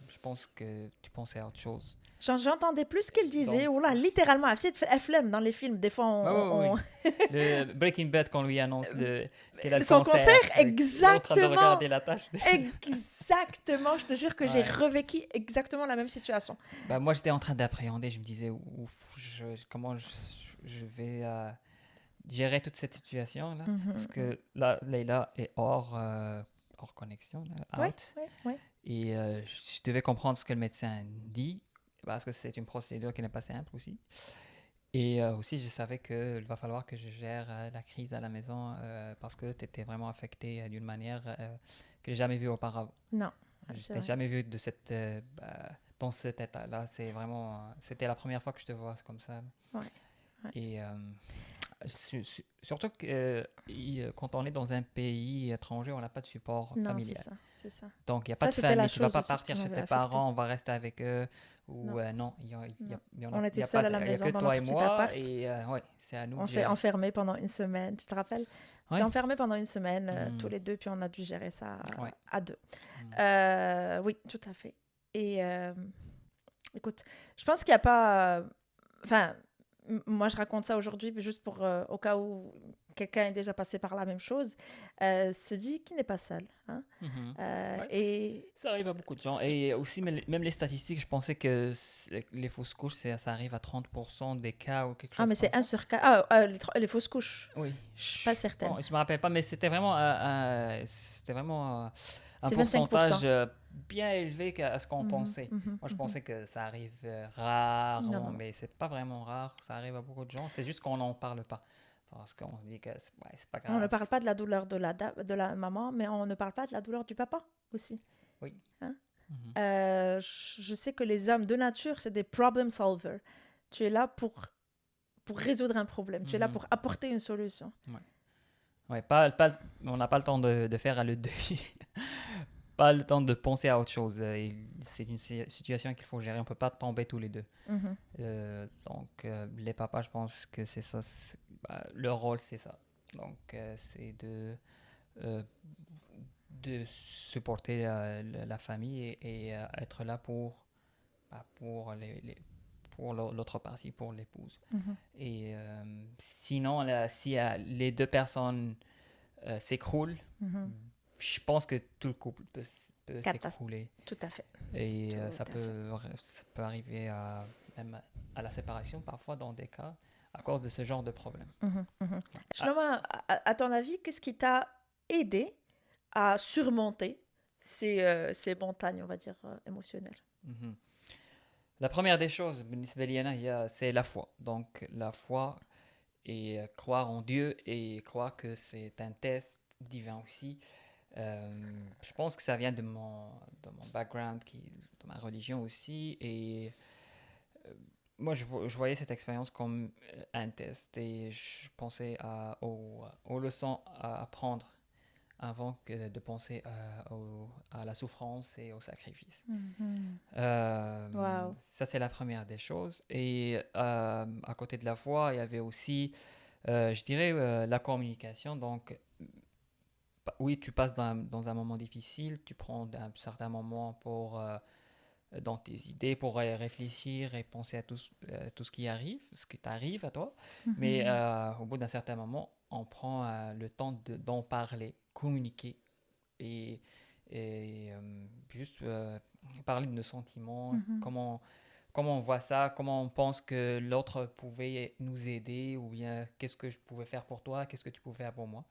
Je pense que tu pensais à autre chose. J'entendais plus ce qu'elle disait. Oh là, littéralement, elle flemme dans les films. Des fois, Le Breaking Bad, qu'on lui annonce qu'elle a le son cancer. Exactement. En train de regarder la tâche. Exactement. Je te jure que j'ai revécu exactement la même situation. Moi, j'étais en train d'appréhender. Je me disais, comment je vais gérer toute cette situation-là. Parce que là, Leila est hors connexion, là, out. Oui. Et je devais comprendre ce que le médecin dit. Parce que c'est une procédure qui n'est pas simple aussi. Et aussi, je savais qu'il va falloir que je gère la crise à la maison parce que tu étais vraiment affectée d'une manière que j'ai jamais vue auparavant. Non. Je n'ai jamais vu dans cet état-là. C'était la première fois que je te vois comme ça. Ouais. Et surtout que quand on est dans un pays étranger, on n'a pas de support familial. C'est ça. Donc, il n'y a pas de famille. Tu ne vas pas partir chez tes parents, on va rester avec eux. Ou non, on était seuls à la maison dans notre petit appart. Et c'est à nous. On s'est enfermés pendant une semaine, tu te rappelles? On s'est enfermés pendant une semaine, tous les deux, puis on a dû gérer ça à deux. Oui, tout à fait. Et écoute, je pense qu'il n'y a pas... moi, je raconte ça aujourd'hui, juste pour au cas où quelqu'un est déjà passé par la même chose, se dit qu'il n'est pas seul. Hein? Et ça arrive à beaucoup de gens. Et aussi, même les statistiques, je pensais que les fausses couches, ça arrive à 30% des cas ou quelque chose. Mais c'est 1 sur 4. Les fausses couches. Oui. Je suis pas certaine. Bon, je me rappelle pas, mais c'était vraiment un pourcentage bien élevé à ce qu'on pensait. Moi, je pensais que ça arrive rarement, mais c'est pas vraiment rare. Ça arrive à beaucoup de gens. C'est juste qu'on n'en parle pas. Parce qu'on se dit que c'est pas grave. On ne parle pas de la douleur de la maman, mais on ne parle pas de la douleur du papa aussi. Oui. Hein? Je sais que les hommes de nature, c'est des problem solvers. Tu es là pour résoudre un problème. Tu es là pour apporter une solution. On n'a pas le temps de faire le deuil. pas le temps de penser à autre chose. C'est une situation qu'il faut gérer. On ne peut pas tomber tous les deux. Mhm. Donc, les papas, je pense que c'est ça. Leur rôle, c'est ça. Donc, c'est euh, de supporter la famille et être là pour l'autre partie, pour l'épouse. Mhm. Et sinon, là, si les deux personnes s'écroulent, Mhm. je pense que tout le couple peut Catastrophe. s'écrouler. Tout à fait. Et Tout ça à peut arriver même à la séparation, parfois dans des cas, à cause de ce genre de problème. Mhm. Mhm. Ah, Shlomo, à ton avis, qu'est-ce qui t'a aidé à surmonter ces montagnes, on va dire, émotionnelles? mhm. La première des choses, بالنسبة لي أنا, c'est la foi. Donc, la foi et croire en Dieu et croire que c'est un test divin aussi. Je pense que ça vient de mon background, de ma religion aussi. Et moi, je voyais cette expérience comme un test et je pensais aux leçons à apprendre avant que de penser à la souffrance et au sacrifice. Mhm. Waouh. Ça, c'est la première des choses. Et à côté de la foi, il y avait aussi, je dirais, la communication. Donc, oui, tu passes dans un moment difficile, tu prends un certain moment dans tes idées pour réfléchir et penser à tout ce qui arrive, ce qui t'arrive à toi. Mais Mhm. au bout d'un certain moment, on prend le temps d'en parler, communiquer et juste parler de nos sentiments, Mhm. comment on voit ça, comment on pense que l'autre pouvait nous aider, ou bien qu'est-ce que je pouvais faire pour toi, qu'est-ce que tu pouvais faire pour moi.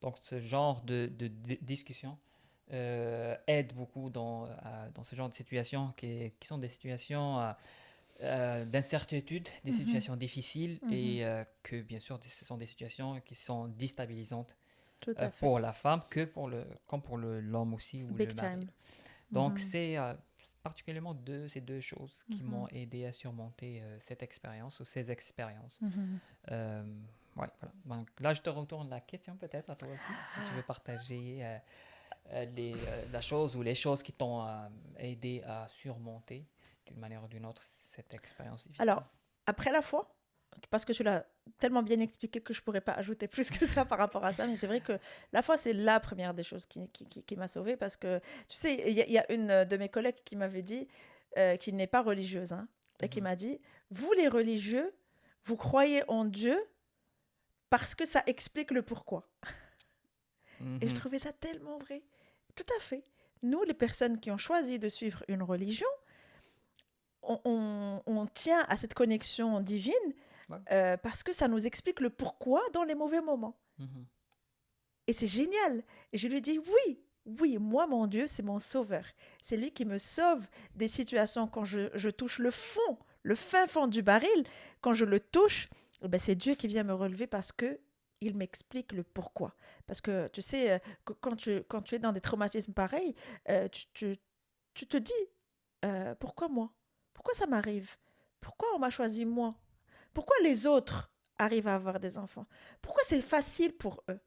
Donc ce genre de discussion aide beaucoup dans ce genre de situations qui sont des situations d'incertitude, des Mhm. situations difficiles, Mhm. et que bien sûr ce sont des situations qui sont déstabilisantes Tout à fait. pour la femme comme pour l'homme aussi ou Big le mari. time. Donc Mhm. c'est particulièrement ces deux choses qui Mhm. m'ont aidé à surmonter cette expérience ou ces expériences. Mhm. Euh, ouais, voilà. Donc là, je te retourne la question peut-être à toi aussi, si tu veux partager la chose ou les choses qui t'ont aidé à surmonter d'une manière ou d'une autre cette expérience difficile. Alors, après la foi, parce que tu l'as tellement bien expliqué que je ne pourrais pas ajouter plus que ça par rapport à ça, mais c'est vrai que la foi, c'est la première des choses qui m'a sauvée, parce que, tu sais, il y a une de mes collègues qui m'avait dit, qui n'est pas religieuse, hein, et qui Mhm. m'a dit, vous les religieux, vous croyez en Dieu parce que ça explique le pourquoi. Et je Mhm. trouvais ça tellement vrai. Tout à fait. Nous, les personnes qui ont choisi de suivre une religion, on tient à cette connexion divine Ouais. parce que ça nous explique le pourquoi dans les mauvais moments. Mhm. Et c'est génial. Et je lui dis oui, oui, moi, mon Dieu, c'est mon sauveur. C'est lui qui me sauve des situations quand je touche le fond, le fin fond du baril. Quand je le touche, eh ben, c'est Dieu qui vient me relever parce que il m'explique le pourquoi. Parce que tu sais, quand tu es dans des traumatismes pareils, tu te dis, pourquoi moi? Pourquoi ça m'arrive? Pourquoi on m'a choisi moi? Pourquoi les autres arrivent à avoir des enfants? Pourquoi c'est facile pour eux?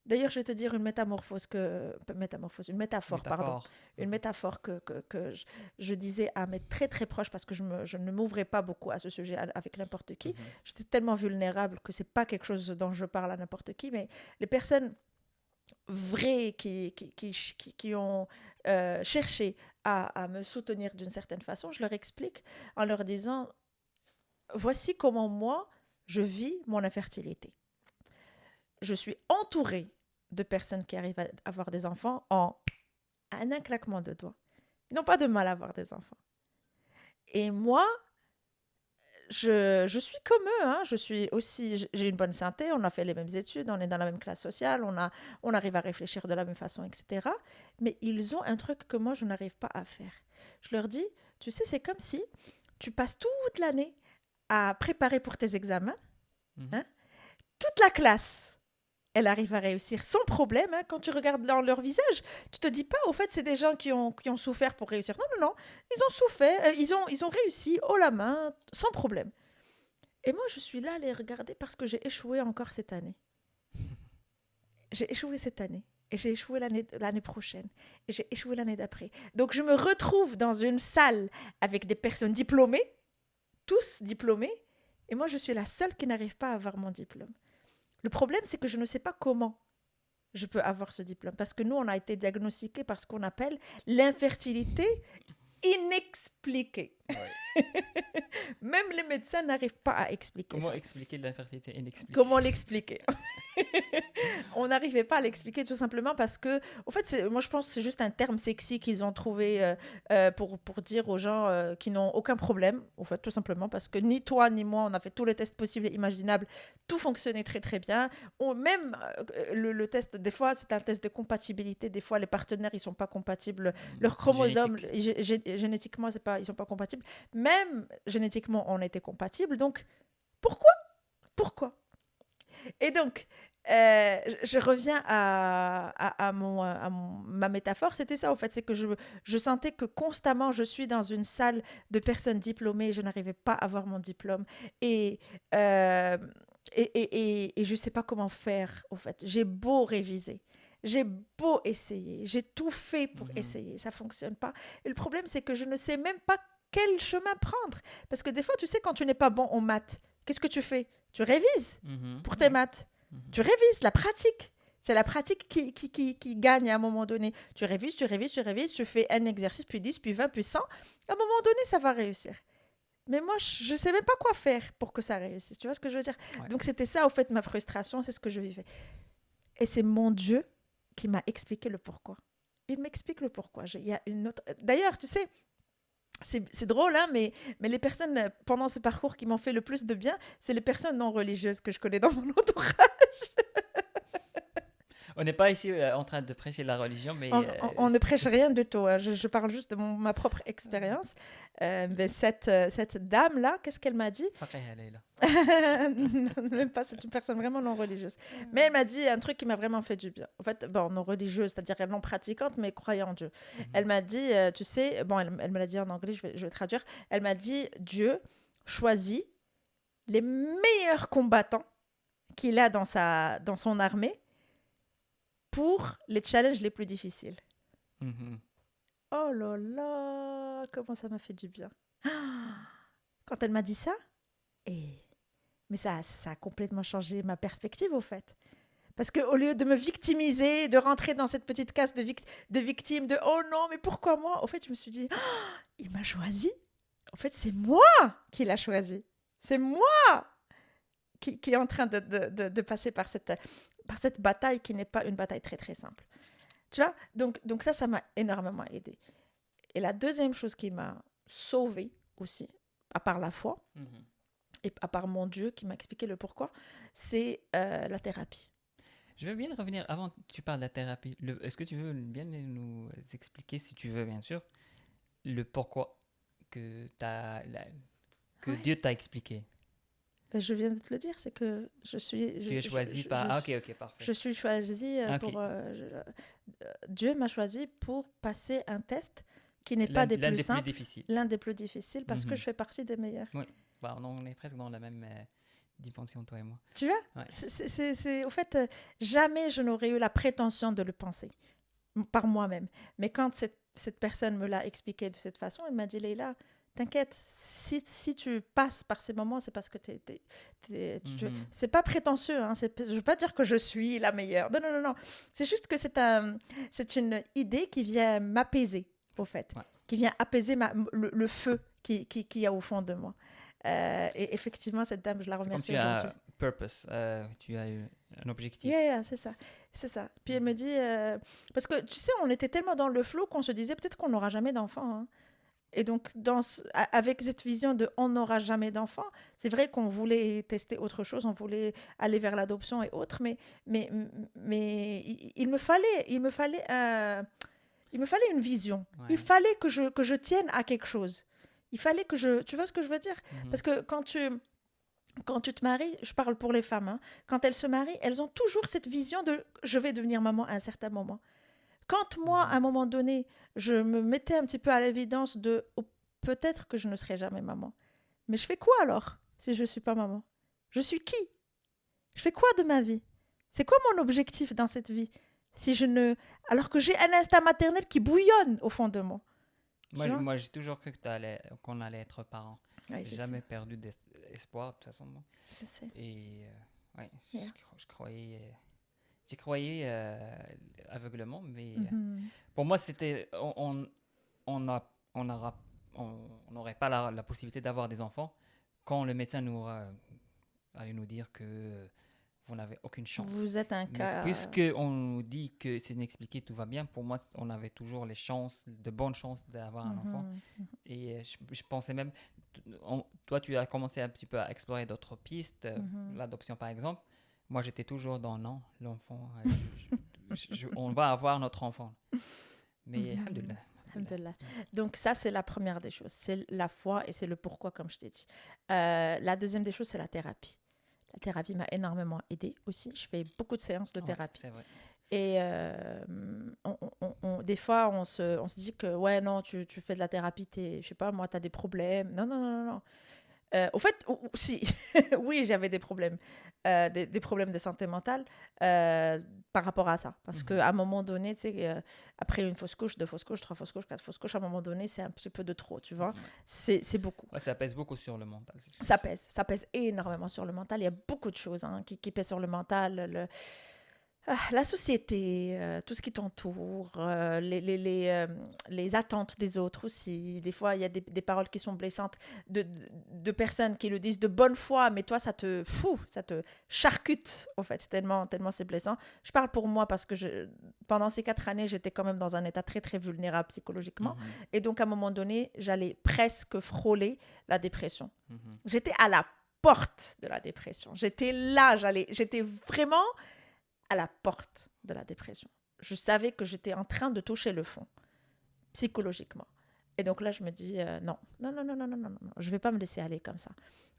D'ailleurs, je vais te dire une métaphore, pardon, Métaphore. une Mhm. métaphore que je disais à mes très très proches parce que je ne m'ouvrais pas beaucoup à ce sujet avec n'importe qui. Mhm. J'étais tellement vulnérable que c'est pas quelque chose dont je parle à n'importe qui, mais les personnes vraies qui ont cherché à me soutenir d'une certaine façon, je leur explique en leur disant, voici comment moi, je vis mon infertilité. Je suis entourée de personnes qui arrivent à avoir des enfants en un claquement de doigts. Ils n'ont pas de mal à avoir des enfants. Et moi, je suis comme eux. Hein. J'ai une bonne santé, on a fait les mêmes études, on est dans la même classe sociale, on arrive à réfléchir de la même façon, etc. Mais ils ont un truc que moi, je n'arrive pas à faire. Je leur dis, tu sais, c'est comme si tu passes toute l'année à préparer pour tes examens. Mhm. Hein. Toute la classe, elle arrive à réussir sans problème. Hein. Quand tu regardes leur visage, tu te dis pas, au fait, c'est des gens qui ont souffert pour réussir. Non, non, non. Ils ont souffert, ils ont réussi haut la main, sans problème. Et moi, je suis là à les regarder parce que j'ai échoué encore cette année. J'ai échoué cette année. Et j'ai échoué l'année prochaine. Et j'ai échoué l'année d'après. Donc, je me retrouve dans une salle avec des personnes diplômées, tous diplômés. Et moi, je suis la seule qui n'arrive pas à avoir mon diplôme. Le problème, c'est que je ne sais pas comment je peux avoir ce diplôme. Parce que nous, on a été diagnostiqués par ce qu'on appelle l'infertilité inexpliquée. Ouais. Même les médecins n'arrivent pas à expliquer Comment ça. expliquer l'infertilité inexpliquée? Comment l'expliquer? On n'arrivait pas à l'expliquer tout simplement parce que, au fait, moi je pense que c'est juste un terme sexy qu'ils ont trouvé pour dire aux gens qui n'ont aucun problème, au fait, tout simplement parce que ni toi ni moi, on a fait tous les tests possibles et imaginables, tout fonctionnait très très bien. Même le test, des fois c'est un test de compatibilité, des fois les partenaires ils sont pas compatibles, leurs chromosomes génétiquement ils sont pas compatibles, même génétiquement on était compatibles, donc pourquoi? Et donc, je reviens ma métaphore, c'était ça, en fait, c'est que je sentais que constamment, je suis dans une salle de personnes diplômées, et je n'arrivais pas à avoir mon diplôme, et je ne sais pas comment faire, en fait. J'ai beau réviser, j'ai beau essayer, j'ai tout fait pour essayer, ça ne fonctionne pas. Et le problème, c'est que je ne sais même pas quel chemin prendre, parce que des fois, tu sais, quand tu n'es pas bon en maths, qu'est-ce que tu fais? Tu révises pour tes maths. Tu révises, la pratique. C'est la pratique qui gagne à un moment donné. Tu révises, tu fais un exercice, puis 10, puis 20, puis 100. À un moment donné, ça va réussir. Mais moi, je ne sais même pas quoi faire pour que ça réussisse. Tu vois ce que je veux dire? Ouais. Donc, c'était ça, au fait, ma frustration. C'est ce que je vivais. Et c'est mon Dieu qui m'a expliqué le pourquoi. Il m'explique le pourquoi. Il y a une autre... D'ailleurs, tu sais... C'est drôle, hein, mais les personnes pendant ce parcours qui m'ont fait le plus de bien, c'est les personnes non religieuses que je connais dans mon entourage. On n'est pas ici en train de prêcher la religion, mais... On ne prêche rien du tout. Hein. Je parle juste de ma propre expérience. Mais cette dame-là, qu'est-ce qu'elle m'a dit? Même pas, c'est une personne vraiment non religieuse. Mais elle m'a dit un truc qui m'a vraiment fait du bien. En fait, bon, non religieuse, c'est-à-dire non pratiquante, mais croyant en Dieu. Elle m'a dit, tu sais, bon, elle me l'a dit en anglais, je vais traduire. Elle m'a dit, Dieu choisit les meilleurs combattants qu'il a dans son armée pour les challenges les plus difficiles. Oh là là, comment ça m'a fait du bien. Quand elle m'a dit ça, mais ça a complètement changé ma perspective, au fait. Parce qu'au lieu de me victimiser, de rentrer dans cette petite case de victime, de « Oh non, mais pourquoi moi ?» Au fait, je me suis dit « Il m'a choisi. En fait, c'est moi qui l'a choisi. C'est moi qui est en train de passer par cette bataille qui n'est pas une bataille très, très simple. » Tu vois, donc ça m'a énormément aidée. Et la deuxième chose qui m'a sauvée aussi, à part la foi, et à part mon Dieu qui m'a expliqué le pourquoi, c'est la thérapie. Je veux bien revenir, avant que tu parles de la thérapie, est-ce que tu veux bien nous expliquer, si tu veux bien sûr, le pourquoi que Dieu t'a expliqué? Je viens de te le dire, c'est que je suis... Tu es choisi par... ok, parfait. Je suis choisie pour... Dieu m'a choisi pour passer un test qui n'est pas des plus simples. L'un des plus difficiles, parce que je fais partie des meilleurs. Oui, bah, on est presque dans la même dimension, toi et moi. Tu vois, ouais. Au fait, jamais je n'aurais eu la prétention de le penser par moi-même. Mais quand cette personne me l'a expliqué de cette façon, elle m'a dit, Leïla, t'inquiète, si tu passes par ces moments, c'est parce que c'est pas prétentieux. Hein, je veux pas dire que je suis la meilleure. Non. C'est juste que c'est une idée qui vient m'apaiser, au fait. Ouais. Qui vient apaiser le feu qu'il y a au fond de moi. Et effectivement, cette dame, je la remercie aujourd'hui. Purpose, tu as eu un objectif. Yeah, c'est ça. Puis elle me dit... parce que, tu sais, on était tellement dans le flow qu'on se disait peut-être qu'on n'aura jamais d'enfant. Hein. Et donc, avec cette vision de on n'aura jamais d'enfant, c'est vrai qu'on voulait tester autre chose, on voulait aller vers l'adoption et autres, mais il me fallait une vision. Ouais. Il fallait que je tienne à quelque chose. Il fallait que tu vois ce que je veux dire? Parce que quand tu te maries, je parle pour les femmes, hein, quand elles se marient, elles ont toujours cette vision de je vais devenir maman à un certain moment. Quand moi, à un moment donné, je me mettais un petit peu à l'évidence de peut-être que je ne serai jamais maman. Mais je fais quoi alors si je ne suis pas maman? Je suis qui? Je fais quoi de ma vie? C'est quoi mon objectif dans cette vie? Si je ne... Alors que j'ai un instinct maternel qui bouillonne au fond de moi. Moi, j'ai toujours cru qu'on allait être parents. Oui, J'ai je jamais sais. perdu d'espoir, de toute façon. Moi. Je sais. Et ouais, Yeah. je croyais, j'y croyais aveuglement, mais Mhm. pour moi, c'était, on a, on n'aurait pas la possibilité d'avoir des enfants quand le médecin allait nous dire que vous n'avez aucune chance. Vous êtes un Mais cas... puisque on nous dit que c'est inexpliqué, tout va bien, pour moi, on avait toujours les chances, de bonnes chances d'avoir un enfant. Mhm. Et je pensais même, toi, tu as commencé un petit peu à explorer d'autres pistes, Mhm. l'adoption par exemple. Moi, j'étais toujours dans non, l'enfant, on va avoir notre enfant. Mais, Mhm. alhamdoulilah, alhamdoulilah. Alhamdulillah. Donc ça, c'est la première des choses. C'est la foi et c'est le pourquoi, comme je t'ai dit. La deuxième des choses, c'est la thérapie. La thérapie m'a énormément aidée aussi. Je fais beaucoup de séances de Ouais, thérapie. c'est vrai. Et des fois, on se dit que, ouais, non, tu fais de la thérapie, je sais pas, moi, tu as des problèmes. Non, non, non, non, non. Au fait, si, oui, j'avais des problèmes, des problèmes de santé mentale par rapport à ça. Parce qu'à un moment donné, tu sais, après une fausse couche, deux fausses couches, trois fausses couches, quatre fausses couches, à un moment donné, c'est un petit peu de trop, tu vois. Ouais. C'est beaucoup. Ouais, ça pèse beaucoup sur le mental. Ça pèse énormément sur le mental. Il y a beaucoup de choses qui pèsent sur le mental. La société, tout ce qui t'entoure, les attentes des autres aussi. Des fois, il y a des paroles qui sont blessantes de personnes qui le disent de bonne foi, mais toi, ça te charcute, en fait, tellement c'est blessant. Je parle pour moi parce que pendant ces 4 années, j'étais quand même dans un état très, très vulnérable psychologiquement. Et donc, à un moment donné, j'allais presque frôler la dépression. J'étais à la porte de la dépression. J'étais là, j'étais vraiment à la porte de la dépression. Je savais que j'étais en train de toucher le fond, psychologiquement. Et donc là, je me dis, non, je ne vais pas me laisser aller comme ça.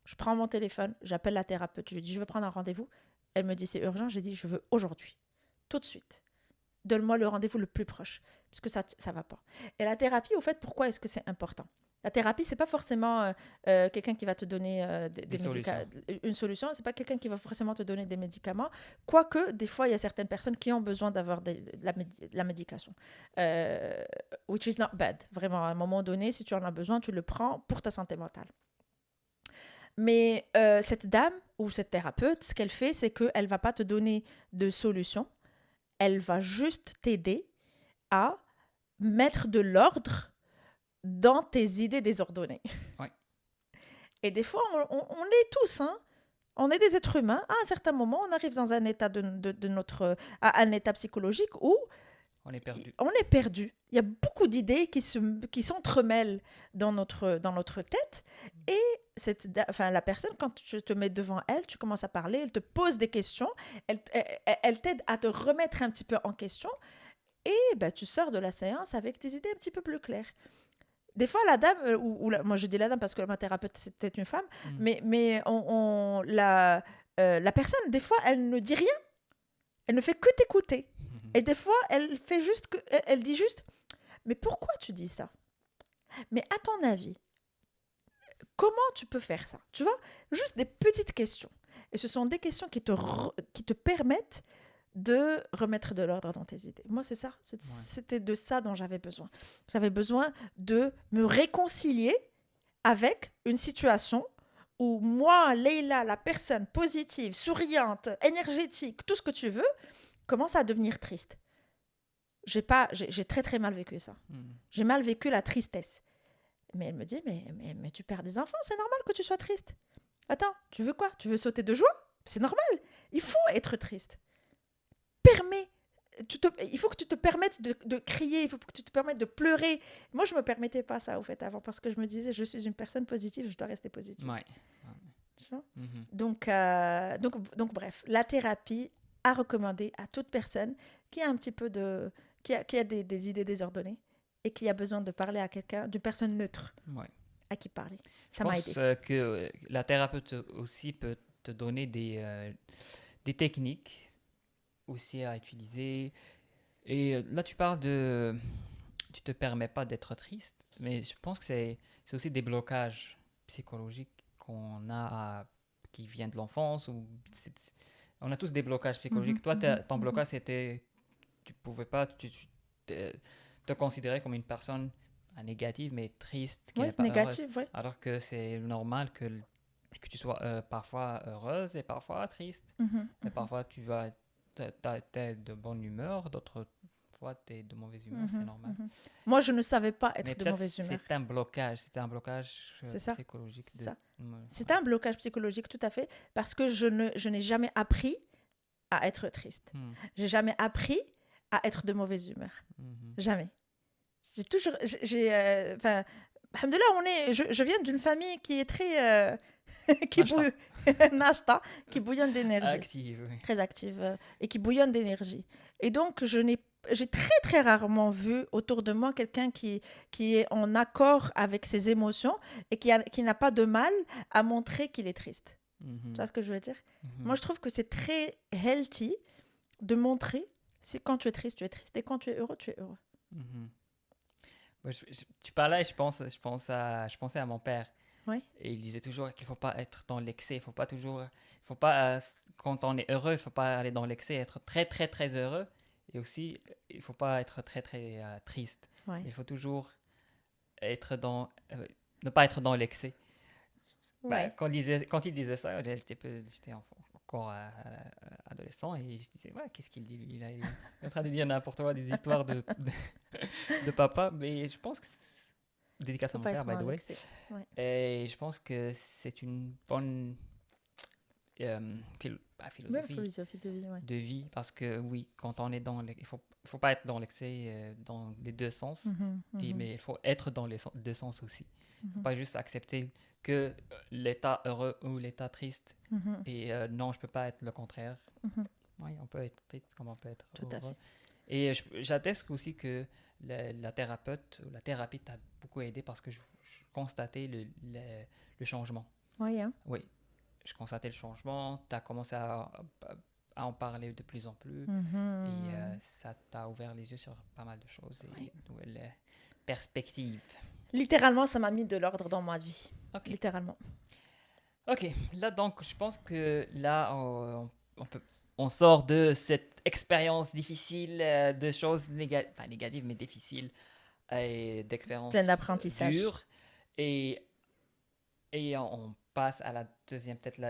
Je prends mon téléphone, j'appelle la thérapeute, je lui dis, je veux prendre un rendez-vous. Elle me dit, c'est urgent. J'ai dit, je veux aujourd'hui, tout de suite. Donne-moi le rendez-vous le plus proche, parce que ça ne va pas. Et la thérapie, au fait, pourquoi est-ce que c'est important ? La thérapie, c'est pas forcément quelqu'un qui va te donner une solution. C'est pas quelqu'un qui va forcément te donner des médicaments. Quoique, des fois, il y a certaines personnes qui ont besoin d'avoir la médication. Which is not bad. Vraiment, à un moment donné, si tu en as besoin, tu le prends pour ta santé mentale. Mais cette dame ou cette thérapeute, ce qu'elle fait, c'est qu'elle va pas te donner de solution. Elle va juste t'aider à mettre de l'ordre dans tes idées désordonnées. Ouais. Et des fois, on l'est tous, hein. On est des êtres humains. À un certain moment, on arrive dans un état à un état psychologique où on est perdu. On est perdu. Il y a beaucoup d'idées qui s'entremêlent dans notre tête. Et la personne, quand tu te mets devant elle, tu commences à parler, elle te pose des questions, elle t'aide à te remettre un petit peu en question. Et tu sors de la séance avec des idées un petit peu plus claires. Des fois, la dame, moi je dis la dame parce que ma thérapeute c'était une femme, mais la personne, des fois, elle ne dit rien. Elle ne fait que t'écouter. Et des fois, elle dit juste, mais pourquoi tu dis ça ? Mais à ton avis, comment tu peux faire ça ? Tu vois, juste des petites questions. Et ce sont des questions qui te permettent de remettre de l'ordre dans tes idées. Moi, c'est ça. C'était de ça dont j'avais besoin. J'avais besoin de me réconcilier avec une situation où moi, Leïla, la personne positive, souriante, énergétique, tout ce que tu veux, commence à devenir triste. J'ai très très mal vécu ça. J'ai mal vécu la tristesse. Mais elle me dit, mais tu perds des enfants, c'est normal que tu sois triste. Attends, tu veux quoi ? Tu veux sauter de joie ? C'est normal. Il faut être triste. Il faut que tu te permettes de crier, il faut que tu te permettes de pleurer. Moi, je ne me permettais pas ça, au fait, avant, parce que je me disais, je suis une personne positive, je dois rester positive. Ouais. Tu vois ? Donc, bref, la thérapie à recommander à toute personne qui a un petit peu qui a des idées désordonnées et qui a besoin de parler à quelqu'un, d'une personne neutre à qui parler. Ça m'a aidé. Je pense que la thérapeute aussi peut te donner des techniques aussi à utiliser. Et là, tu parles tu te permets pas d'être triste, mais je pense que c'est aussi des blocages psychologiques qu'on a qui viennent de l'enfance. On a tous des blocages psychologiques. Toi, ton blocage, c'était tu pouvais pas te considérer comme une personne négative, mais triste, qui Oui, n'est pas heureuse. négative, oui. Alors que c'est normal que tu sois parfois heureuse et parfois triste. Mhm, Et parfois, t'es de bonne humeur, d'autres fois, tu es de mauvaise humeur, c'est mhm, normal. mhm. Moi, je ne savais pas être Mais de peut-être mauvaise humeur. c'est un blocage C'est ça, psychologique. c'est ça. Ouais. C'est un blocage psychologique, tout à fait, parce que je n'ai jamais appris à être triste. Hmm. J'ai jamais appris à être de mauvaise humeur. Mhm. Jamais. J'ai toujours... Enfin, alhamdoulilah, je viens d'une famille qui est très... qui Nashta. Nashta, qui bouillonne d'énergie. Active, oui. Très active et qui bouillonne d'énergie. Et donc, j'ai très, très rarement vu autour de moi quelqu'un qui est en accord avec ses émotions et qui n'a pas de mal à montrer qu'il est triste. Mhm. Tu vois ce que je veux dire? Mhm. Moi, je trouve que c'est très healthy de montrer si quand tu es triste, et quand tu es heureux, tu es heureux. Mhm. Ouais, tu parlais, je pensais à mon père. Oui. Et il disait toujours qu'il ne faut pas être dans l'excès. Il faut pas, quand on est heureux, il ne faut pas aller dans l'excès, être très, très, très heureux. Et aussi, il ne faut pas être très, très triste. Ouais. Il faut toujours ne pas être dans l'excès. Bah, Ouais. quand il disait ça, j'étais encore adolescent et je disais, ouais, qu'est-ce qu'il dit lui? Il est en train de dire n'importe quoi, des histoires de papa. Mais je pense que dédicace Faut à mon pas père, être by dans the way. l'excès. Ouais. Et je pense que c'est une bonne Même philosophie philosophie de vie, ouais. de vie parce que oui, quand on est il faut pas être dans l'excès dans les deux sens, mais il faut être dans les deux sens aussi. Il ne faut pas juste accepter que l'état heureux ou l'état triste et non, je peux pas être le contraire. Oui, on peut être triste comme on peut être Tout à heureux. fait. Et j'atteste aussi que la thérapeute ou la thérapie t'a beaucoup aidé parce que je constatais le changement. Oui, hein. Oui, je constatais le changement, tu as commencé à en parler de plus en plus et ça t'a ouvert les yeux sur pas mal de choses et de nouvelles perspectives. Littéralement, ça m'a mis de l'ordre dans ma vie. Ok. Littéralement. Ok, là donc je pense que là on sort de cette expérience difficile, de choses pas négatives mais difficiles et d'expériences Plein d'apprentissage. dures et on passe à la deuxième, peut-être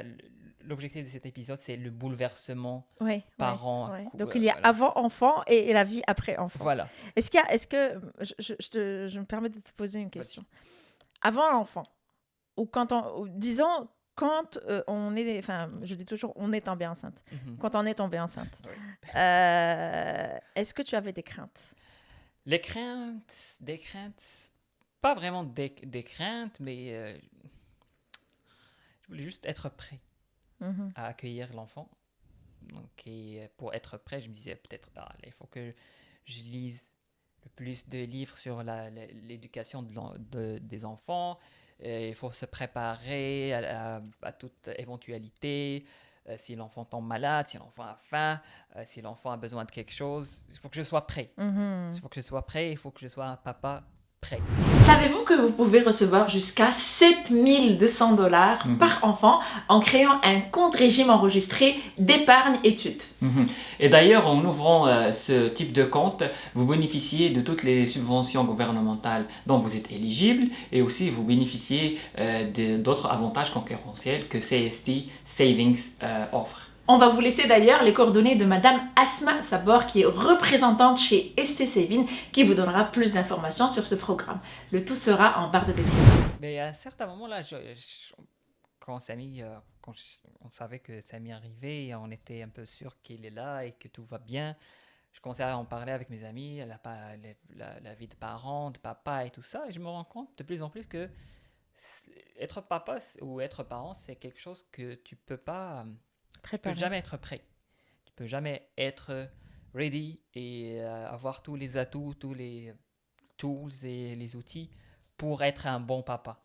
l'objectif de cet épisode, c'est le bouleversement Ouais, parent. ouais. Donc il y a avant enfant et la vie après enfant. Voilà. Est-ce que je me permets de te poser une question. Avant l'enfant, ou disons quand on est, enfin je dis toujours on est tombé enceinte. Quand on est tombé enceinte, est-ce que tu avais des craintes? Des craintes, pas vraiment des craintes, mais je voulais juste être prêt à accueillir l'enfant. Donc, et pour être prêt, je me disais peut-être, il faut que je lise le plus de livres sur l'éducation des enfants. Il faut se préparer à toute éventualité. Si l'enfant tombe malade, si l'enfant a faim, si l'enfant a besoin de quelque chose, il faut que je sois prêt. Il faut que je sois prêt, il faut que je sois un papa prêt. Savez-vous que vous pouvez recevoir jusqu'à 7 200 $ par enfant en créant un compte régime enregistré d'épargne études? Et d'ailleurs, en ouvrant ce type de compte, vous bénéficiez de toutes les subventions gouvernementales dont vous êtes éligible et aussi vous bénéficiez d'autres avantages concurrentiels que CST Savings offre. On va vous laisser d'ailleurs les coordonnées de Madame Asma Sabor, qui est représentante chez ST Saving, qui vous donnera plus d'informations sur ce programme. Le tout sera en barre de description. Mais à un certain moment, là, quand on savait que Samy arrivait, et on était un peu sûr qu'il est là et que tout va bien, je commençais à en parler avec mes amis, la vie de parents, de papa et tout ça, et je me rends compte de plus en plus que être papa ou être parent, c'est quelque chose que tu peux pas... Tu peux jamais être prêt. Tu peux jamais être ready et avoir tous les atouts, tous les tools et les outils pour être un bon papa.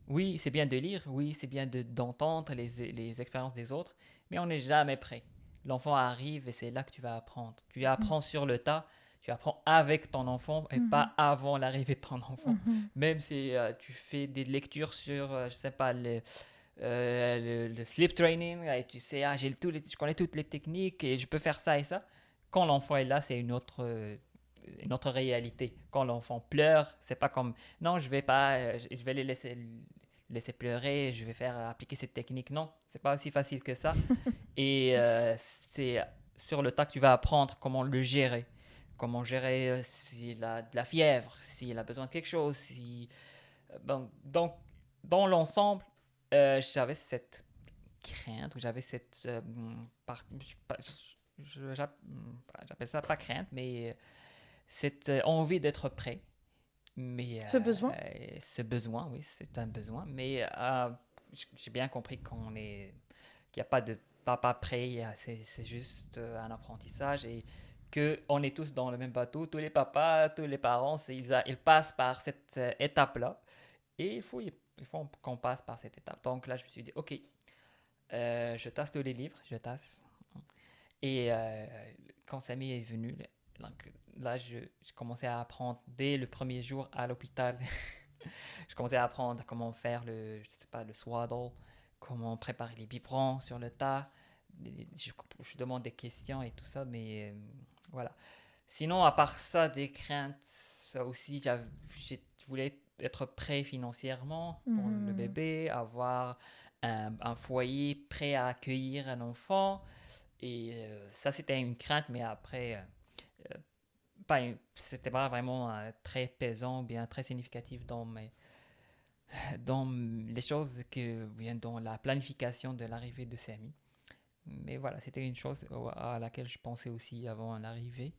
Oui, c'est bien de lire, oui, c'est bien d'entendre les expériences des autres, mais on n'est jamais prêt. L'enfant arrive et c'est là que tu vas apprendre. Tu apprends sur le tas, tu apprends avec ton enfant et pas avant l'arrivée de ton enfant. Même si tu fais des lectures sur, je sais pas, le sleep training, et tu sais, je connais toutes les techniques et je peux faire ça et ça. quand l'enfant est là, c'est une autre réalité. Quand l'enfant pleure, c'est pas comme non, je vais pas, je vais laisser pleurer, je vais faire appliquer cette technique. Non, c'est pas aussi facile que ça. Et c'est sur le tas que tu vas apprendre comment le gérer. Comment gérer s'il a de la fièvre, s'il a besoin de quelque chose. Si... donc, dans l'ensemble, j'avais cette crainte, ou j'avais cette... j'appelle ça pas crainte, mais cette envie d'être prêt. Mais Ce besoin. ce besoin, oui, c'est un besoin. Mais j'ai bien compris qu'il n'y a pas de papa prêt, c'est juste un apprentissage et qu'on est tous dans le même bateau. Tous les papas, tous les parents, ils passent par cette étape-là. Et il faut qu'on passe par cette étape. Donc là, je me suis dit, OK, je tasse tous les livres, je tasse. Et quand Samy est venu, donc, là, je commençais à apprendre dès le premier jour à l'hôpital. Je commençais à apprendre comment faire je sais pas, le swaddle, comment préparer les biberons sur le tas. Je demande des questions et tout ça, mais voilà. Sinon, à part ça, des craintes, ça aussi, je voulais être prêt financièrement pour le bébé, avoir un foyer prêt à accueillir un enfant. Et ça, c'était une crainte, mais après, c'était pas vraiment très pesant, bien très significatif dans les choses bien dans la planification de l'arrivée de Samy. Mais voilà, c'était une chose à laquelle je pensais aussi avant l'arrivée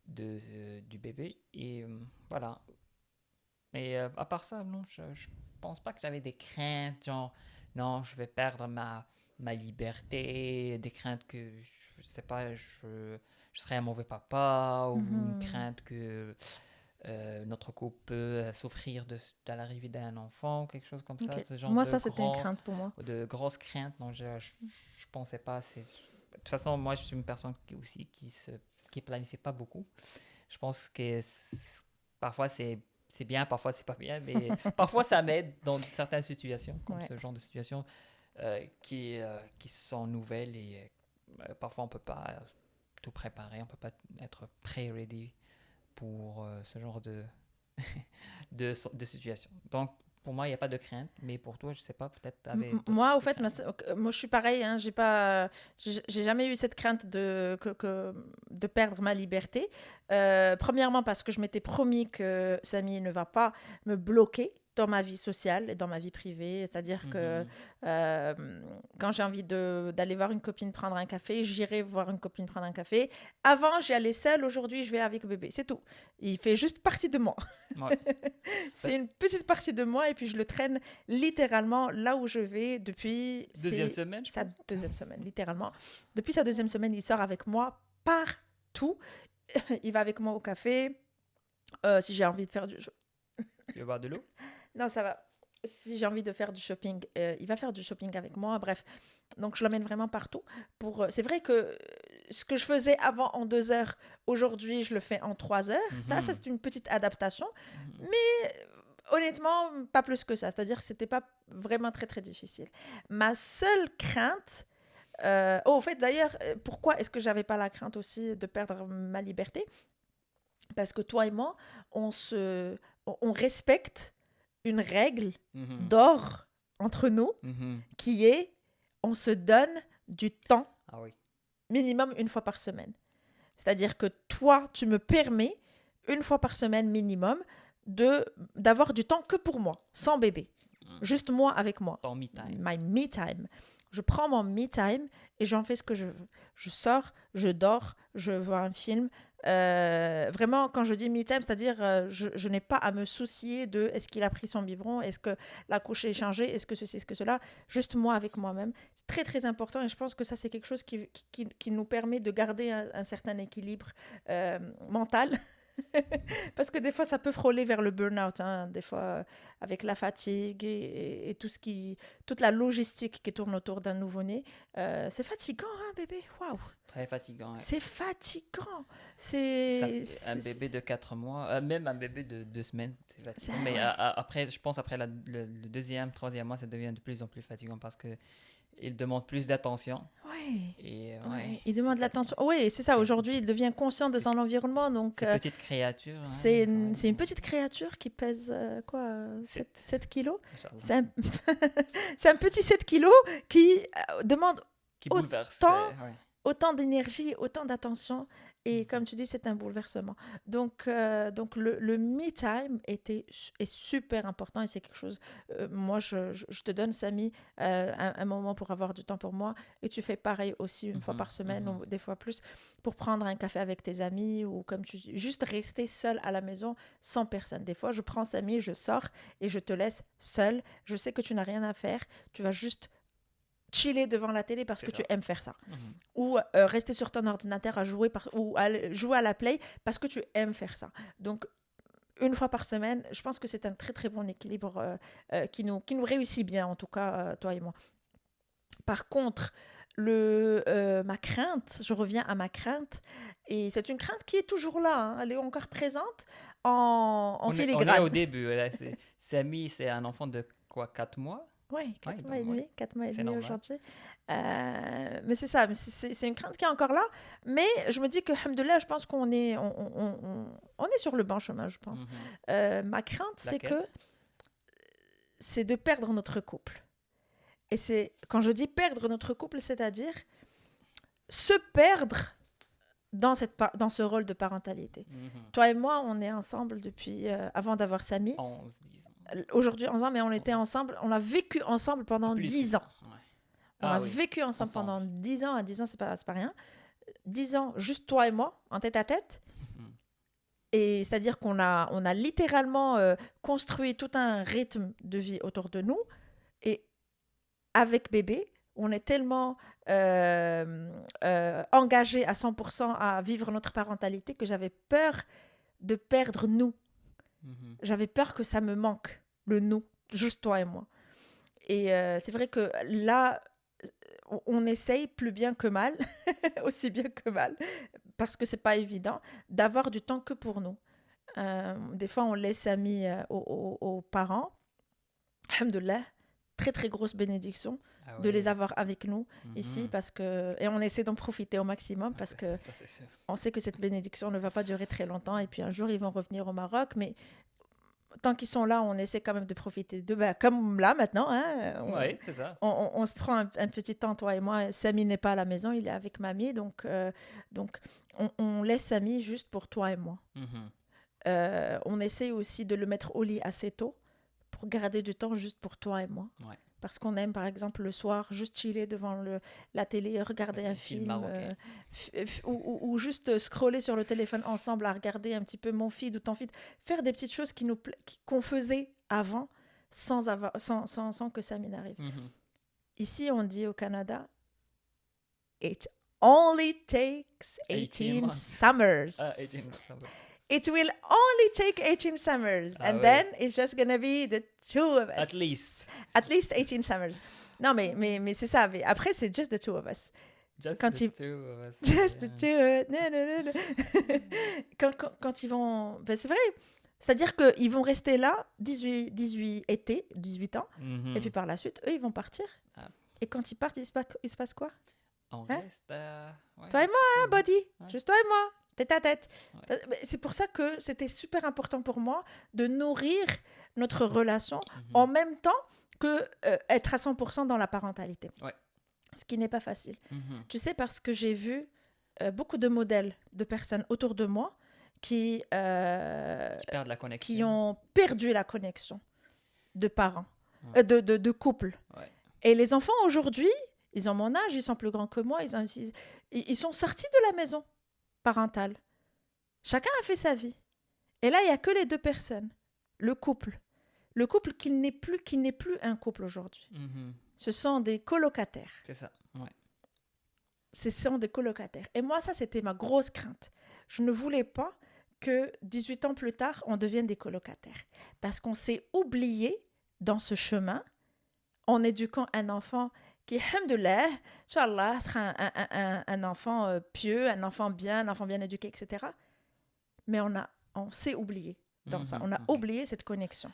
du bébé. Et voilà. Mais à part ça, non, je pense pas que j'avais des craintes, genre, non, je vais perdre ma liberté, des craintes que, je sais pas, je serais un mauvais papa, ou une crainte que notre couple peut souffrir de l'arrivée d'un enfant, quelque chose comme ça, Ok. ce genre Moi, ça, c'était une crainte pour moi. de grosses craintes. Non, je pensais pas. De toute façon, moi, je suis une personne qui planifie pas beaucoup. Je pense que parfois c'est bien, parfois c'est pas bien, mais parfois ça m'aide dans certaines situations, comme ce genre de situations qui sont nouvelles et parfois on peut pas tout préparer, on peut pas être pré-ready pour ce genre de situation. Donc, pour moi, il n'y a pas de crainte, mais pour toi, je sais pas, peut-être tu avais moi, au d'autres fait, craintes. moi, je suis pareil. Hein, j'ai jamais eu cette crainte de perdre ma liberté. Premièrement, parce que je m'étais promis que Samy ne va pas me bloquer dans ma vie sociale et dans ma vie privée. C'est-à-dire que quand j'ai envie d'aller voir une copine prendre un café, j'irai voir une copine prendre un café. Avant, j'y allais seule. Aujourd'hui, je vais avec bébé. C'est tout. Il fait juste partie de moi. Ouais. C'est une petite partie de moi et puis je le traîne littéralement là où je vais depuis Deuxième semaine, je sa pense. deuxième semaine, littéralement. Depuis sa deuxième semaine, il sort avec moi partout. Il va avec moi au café. Si j'ai envie de faire du... Tu veux boire de l'eau? Non, ça va. Si j'ai envie de faire du shopping, il va faire du shopping avec moi. Bref, donc je l'emmène vraiment partout. C'est vrai que ce que je faisais avant en 2 heures, aujourd'hui, je le fais en 3 heures. Ça, c'est une petite adaptation. Mais honnêtement, pas plus que ça. C'est-à-dire que c'était pas vraiment très, très difficile. Ma seule crainte... au fait, d'ailleurs, pourquoi est-ce que j'avais pas la crainte aussi de perdre ma liberté? Parce que toi et moi, on respecte une règle d'or entre nous qui est on se donne du temps minimum une fois par semaine. C'est-à-dire que toi, tu me permets une fois par semaine minimum d'avoir du temps que pour moi, sans bébé. Juste moi avec moi. Ton me time. My me time. Je prends mon me time et j'en fais ce que je veux. Je sors, je dors, je vois un film. Vraiment, quand je dis me time, c'est-à-dire je n'ai pas à me soucier de est-ce qu'il a pris son biberon, est-ce que la couche est changée, est-ce que ceci, est-ce que cela. Juste moi avec moi-même. C'est très, très important et je pense que ça, c'est quelque chose qui nous permet de garder un certain équilibre mental. Parce que des fois, ça peut frôler vers le burn-out. Hein. Des fois, avec la fatigue et toute la logistique qui tourne autour d'un nouveau-né. C'est fatigant, hein, bébé? Waouh! Très fatigant. Ouais. C'est fatigant. Un bébé de 4 mois, même un bébé de 2 semaines, c'est fatigant. Mais après, je pense après le deuxième, troisième mois, ça devient de plus en plus fatigant parce que il demande plus d'attention. Oui. Et Ouais, il demande l'attention. Oui, c'est ça. c'est- Aujourd'hui, il devient conscient de c'est- son environnement. Donc, ces petites créatures, c'est hein, c'est une petite créature qui pèse quoi, c'est- 7 kilos. Inch'Allah, C'est un, c'est un petit 7 kilos qui demande qui bouleverse. autant Ouais. autant d'énergie, autant d'attention. Et Mhm. comme tu dis, c'est un bouleversement. Donc le me time est super important et c'est quelque chose. Moi, je te donne, Samy, un moment pour avoir du temps pour moi. Et tu fais pareil aussi une fois Mhm, par semaine mhm. ou des fois plus pour prendre un café avec tes amis ou comme tu dis, juste rester seul à la maison sans personne. Des fois, je prends Samy, je sors et je te laisse seul. Je sais que tu n'as rien à faire. Tu vas juste chiller devant la télé parce C'est que tu ça. aimes faire ça Mhm. ou rester sur ton ordinateur à jouer ou à jouer à la play parce que tu aimes faire ça. Donc une fois par semaine, je pense que c'est un très très bon équilibre qui nous réussit bien en tout cas toi et moi. Par contre, ma crainte, je reviens à ma crainte et c'est une crainte qui est toujours là, hein, elle est encore présente en On est au filigrane. début. Là, Samy, c'est un enfant de quoi, 4 mois? Oui, Oui, 4 mois donc et oui, demi, 4 mois et c'est demi normal. aujourd'hui. Mais c'est ça, mais c'est une crainte qui est encore là. Mais je me dis que, alhamdoulilah, je pense on est sur le bon chemin, je pense. Mhm. Ma crainte, Laquelle? c'est de perdre notre couple. Et quand je dis perdre notre couple, c'est-à-dire se perdre dans ce rôle de parentalité. Mhm. Toi et moi, on est ensemble depuis avant d'avoir Samy. 11, 10 ans. Aujourd'hui, 11 ans, mais on était Ouais. ensemble, on a vécu ensemble pendant Plus que 10 ans. ça. Ouais. On a Ah oui, vécu ensemble ensemble. pendant 10 ans. À 10 ans, c'est pas rien. 10 ans, juste toi et moi, en tête à tête. Mhm. Et c'est-à-dire on a littéralement construit tout un rythme de vie autour de nous. Et avec bébé, on est tellement engagé à 100% à vivre notre parentalité que j'avais peur de perdre nous. Mhm. J'avais peur que ça me manque, le nous, juste toi et moi. Et c'est vrai que là, on essaye plus bien que mal, aussi bien que mal, parce que c'est pas évident d'avoir du temps que pour nous. Des fois, on laisse amis aux parents. Alhamdoulilah, très très grosse bénédiction Ah de les oui. avoir avec nous ici Mhm. parce que et on essaie d'en profiter au maximum Ah, parce que ça, c'est sûr. on sait que cette bénédiction ne va pas durer très longtemps et puis un jour ils vont revenir au Maroc, mais tant qu'ils sont là, on essaie quand même de profiter d'eux. Ben, comme là maintenant, hein, Oui, c'est ça. on se prend un petit temps, toi et moi. Samy n'est pas à la maison, il est avec mamie, donc on laisse Samy juste pour toi et moi. Mhm. On essaie aussi de le mettre au lit assez tôt pour garder du temps juste pour toi et moi. Ouais. Parce qu'on aime, par exemple, le soir, juste chiller devant la télé, regarder Ouais, un les films film, marocains. ou juste scroller sur le téléphone ensemble à regarder un petit peu mon feed ou ton feed, faire des petites choses qu'on faisait avant sans que ça m'arrive. Mhm. Ici, on dit au Canada, it only takes 18 18 months. summers. Ah, 18 months. Ah ouais. It will only take 18 summers. Ah And ouais. then it's just gonna be the two of us. At least. At least 18 summers. Non, mais c'est ça. Mais après, c'est just the two of us. Just Quand the ils- two of us. Just the Yeah. two. Non, non, non, non. Quand ils vont. Ben, c'est vrai. C'est-à-dire qu'ils vont rester là 18 été, 18 ans. Mhm. Et puis par la suite, eux, ils vont partir. Ah. Et quand ils partent, il se passe quoi? On Hein? reste ouais. Toi et moi, Mhm. body. Ouais. Juste toi et moi. Tête à tête. Ouais. C'est pour ça que c'était super important pour moi de nourrir notre relation Mhm. en même temps que être à 100% dans la parentalité. Ouais. Ce qui n'est pas facile. Mhm. Tu sais, parce que j'ai vu beaucoup de modèles de personnes autour de moi qui Qui perdent la connexion. ont perdu la connexion de parents, Ouais. de couples. Ouais. Et les enfants aujourd'hui, ils ont mon âge, ils sont plus grands que moi, ils sont sortis de la maison parentale. Chacun a fait sa vie. Et là, il n'y a que les deux personnes. Le couple. Le couple qui n'est plus un couple aujourd'hui. Mhm. Ce sont des colocataires. C'est ça. Ouais. Ce sont des colocataires. Et moi, ça, c'était ma grosse crainte. Je ne voulais pas que 18 ans plus tard, on devienne des colocataires. Parce qu'on s'est oublié dans ce chemin en éduquant un enfant qui, alhamdoulilah, Inch'Allah, sera un enfant pieux, un enfant bien éduqué, etc. Mais on s'est oublié dans ça. Mhm. On a Mhm. oublié cette connexion.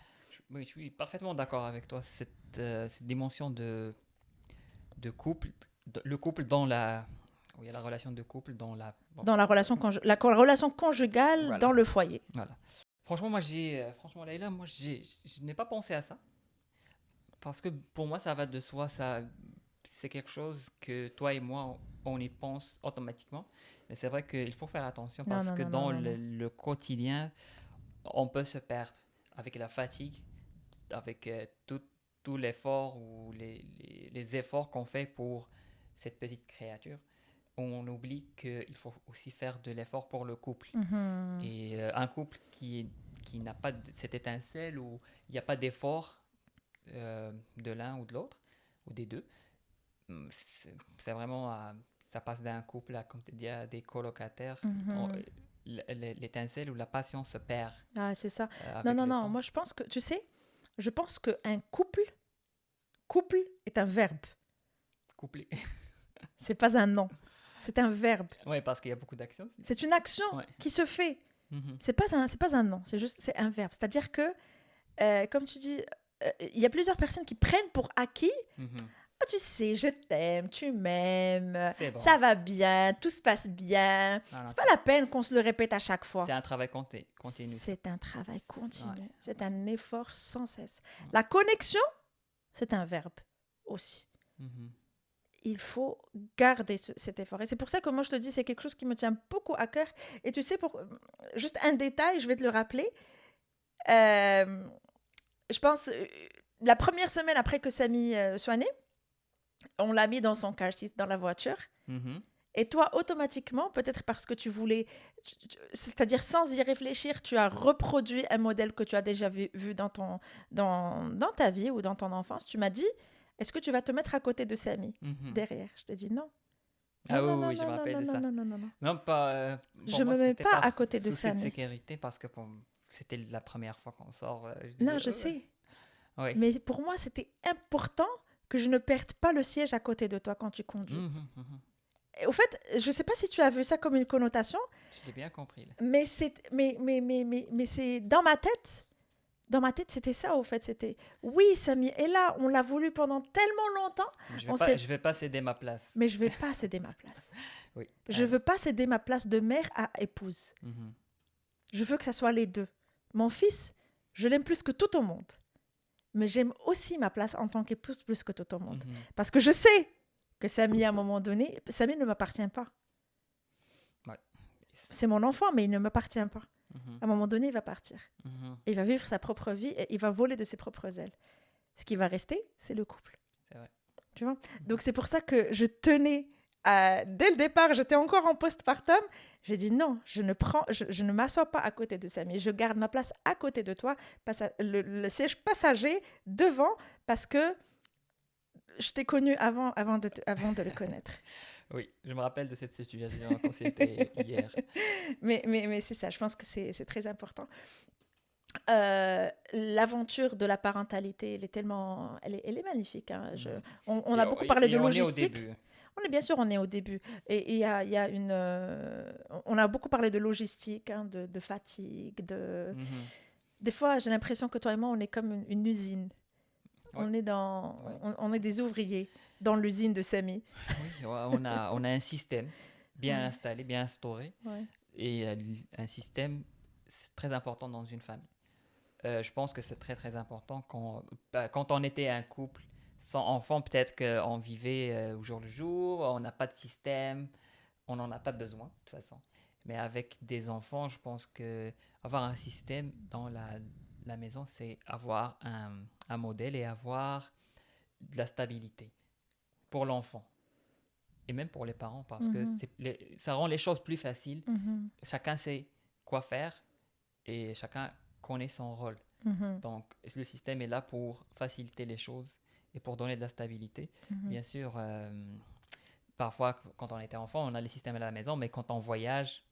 Oui, je suis parfaitement d'accord avec toi. Cette dimension de de couple, le couple dans la... Oui, il y a la relation de couple dans la... bon, Dans la relation, relation conjugale voilà, dans le foyer. voilà. Franchement, franchement, Leïla, je n'ai pas pensé à ça. Parce que pour moi, ça va de soi. C'est quelque chose que toi et moi, on y pense automatiquement. Mais c'est vrai qu'il faut faire attention Non, parce non, que non, non, dans non, non. le quotidien, on peut se perdre avec la fatigue, avec tout l'effort ou les efforts qu'on fait pour cette petite créature. On oublie qu'il faut aussi faire de l'effort pour le couple. Mhm. Et un couple qui n'a pas cette étincelle où il n'y a pas d'effort de l'un ou de l'autre, ou des deux, c'est vraiment, ça passe d'un couple à, comme tu dis, à des colocataires. Mhm. L'étincelle ou la passion se perd Ah, c'est ça. Non, avec non, le non. temps. Moi, je pense que, tu sais, je pense qu'un couple est un verbe. Couplé. C'est pas un nom. C'est un verbe. Oui, parce qu'il y a beaucoup d'actions. C'est une action Ouais. qui se fait. Mhm. C'est pas un nom. C'est un verbe. C'est-à-dire que, comme tu dis, il y a plusieurs personnes qui prennent pour acquis. Mhm. Ah, tu sais, je t'aime, tu m'aimes, C'est bon. ça va bien, tout se passe bien. Non, non, C'est pas la peine qu'on se le répète à chaque fois. c'est un travail continu. C'est un travail continu. Ouais. C'est un effort sans cesse. Ouais. La connexion, c'est un verbe aussi. Mhm. Il faut garder cet effort. Et c'est pour ça que moi, je te dis, c'est quelque chose qui me tient beaucoup à cœur. Et tu sais, juste un détail, je vais te le rappeler. Je pense, la première semaine après que Samy soit né, on l'a mis dans son car seat dans la voiture. Mhm. Et toi, automatiquement, peut-être parce que tu voulais, c'est-à-dire sans y réfléchir, tu as reproduit un modèle que tu as déjà vu dans ta vie ou dans ton enfance. Tu m'as dit, est-ce que tu vas te mettre à côté de Samy Mhm. derrière? Je t'ai dit non. Ah Non, oui, non, oui, je non, me non, rappelle non, de non, ça. non, non, non, non. Non, pas, Je pour moi, me mets c'était pas à par côté de souci de Samy. sécurité parce que c'était la première fois qu'on sort. Je Non, disais, je sais. oui. Mais pour moi, c'était important que je ne perde pas le siège à côté de toi quand tu conduis. Mhm, mhm. Et au fait, je ne sais pas si tu as vu ça comme une connotation, Je l'ai bien compris. Là. mais c'est dans ma tête. Dans ma tête, c'était ça, au fait. C'était, oui, Samy est là, on l'a voulu pendant tellement longtemps, Mais on sait, je vais pas céder ma place. mais je vais pas céder ma place. Oui. Je veux pas céder ma place de mère à épouse. Mhm, Je veux que ça soit les deux. Mon fils, je l'aime plus que tout au monde. Mais j'aime aussi ma place en tant qu'épouse plus que tout au monde. mhm. Parce que je sais que Samy, à un moment donné, Samy ne m'appartient pas. Ouais. C'est mon enfant, mais il ne m'appartient pas. Mhm, À un moment donné, il va partir. mhm. Il va vivre sa propre vie et il va voler de ses propres ailes. Ce qui va rester, c'est le couple. C'est vrai. Tu vois? Donc, c'est pour ça que je tenais dès le départ, j'étais encore en postpartum. J'ai dit non, je ne m'assois pas à côté de Samy. Je garde ma place à côté de toi, le siège passager devant, parce que je t'ai connu avant de le connaître. Oui, je me rappelle de cette situation quand c'était hier. Mais c'est ça, je pense que c'est très important. L'aventure de la parentalité, elle est magnifique. Hein. Mhm. On Et a beaucoup parlé de on est au logistique. début. Bien sûr, on est au début. Et il y a on a beaucoup parlé de logistique, hein, de fatigue. Mhm. Des fois, j'ai l'impression que toi et moi, on est comme une usine. Ouais. On est des ouvriers dans l'usine de Samy. Oui, on a un système bien Ouais. installé, bien instauré. Ouais. Et un système, c'est très important dans une famille. Je pense que c'est très très important quand on était un couple sans enfant, peut-être qu'on vivait au jour le jour, on n'a pas de système, on n'en a pas besoin de toute façon. Mais avec des enfants, je pense que avoir un système dans la maison, c'est avoir un modèle et avoir de la stabilité pour l'enfant et même pour les parents parce que Mhm. ça rend les choses plus faciles. Mhm. Chacun sait quoi faire et chacun connaît son rôle. Mhm. Donc, le système est là pour faciliter les choses et pour donner de la stabilité. Mhm. Bien sûr, parfois, quand on était enfant, on a les systèmes à la maison, mais quand on voyage,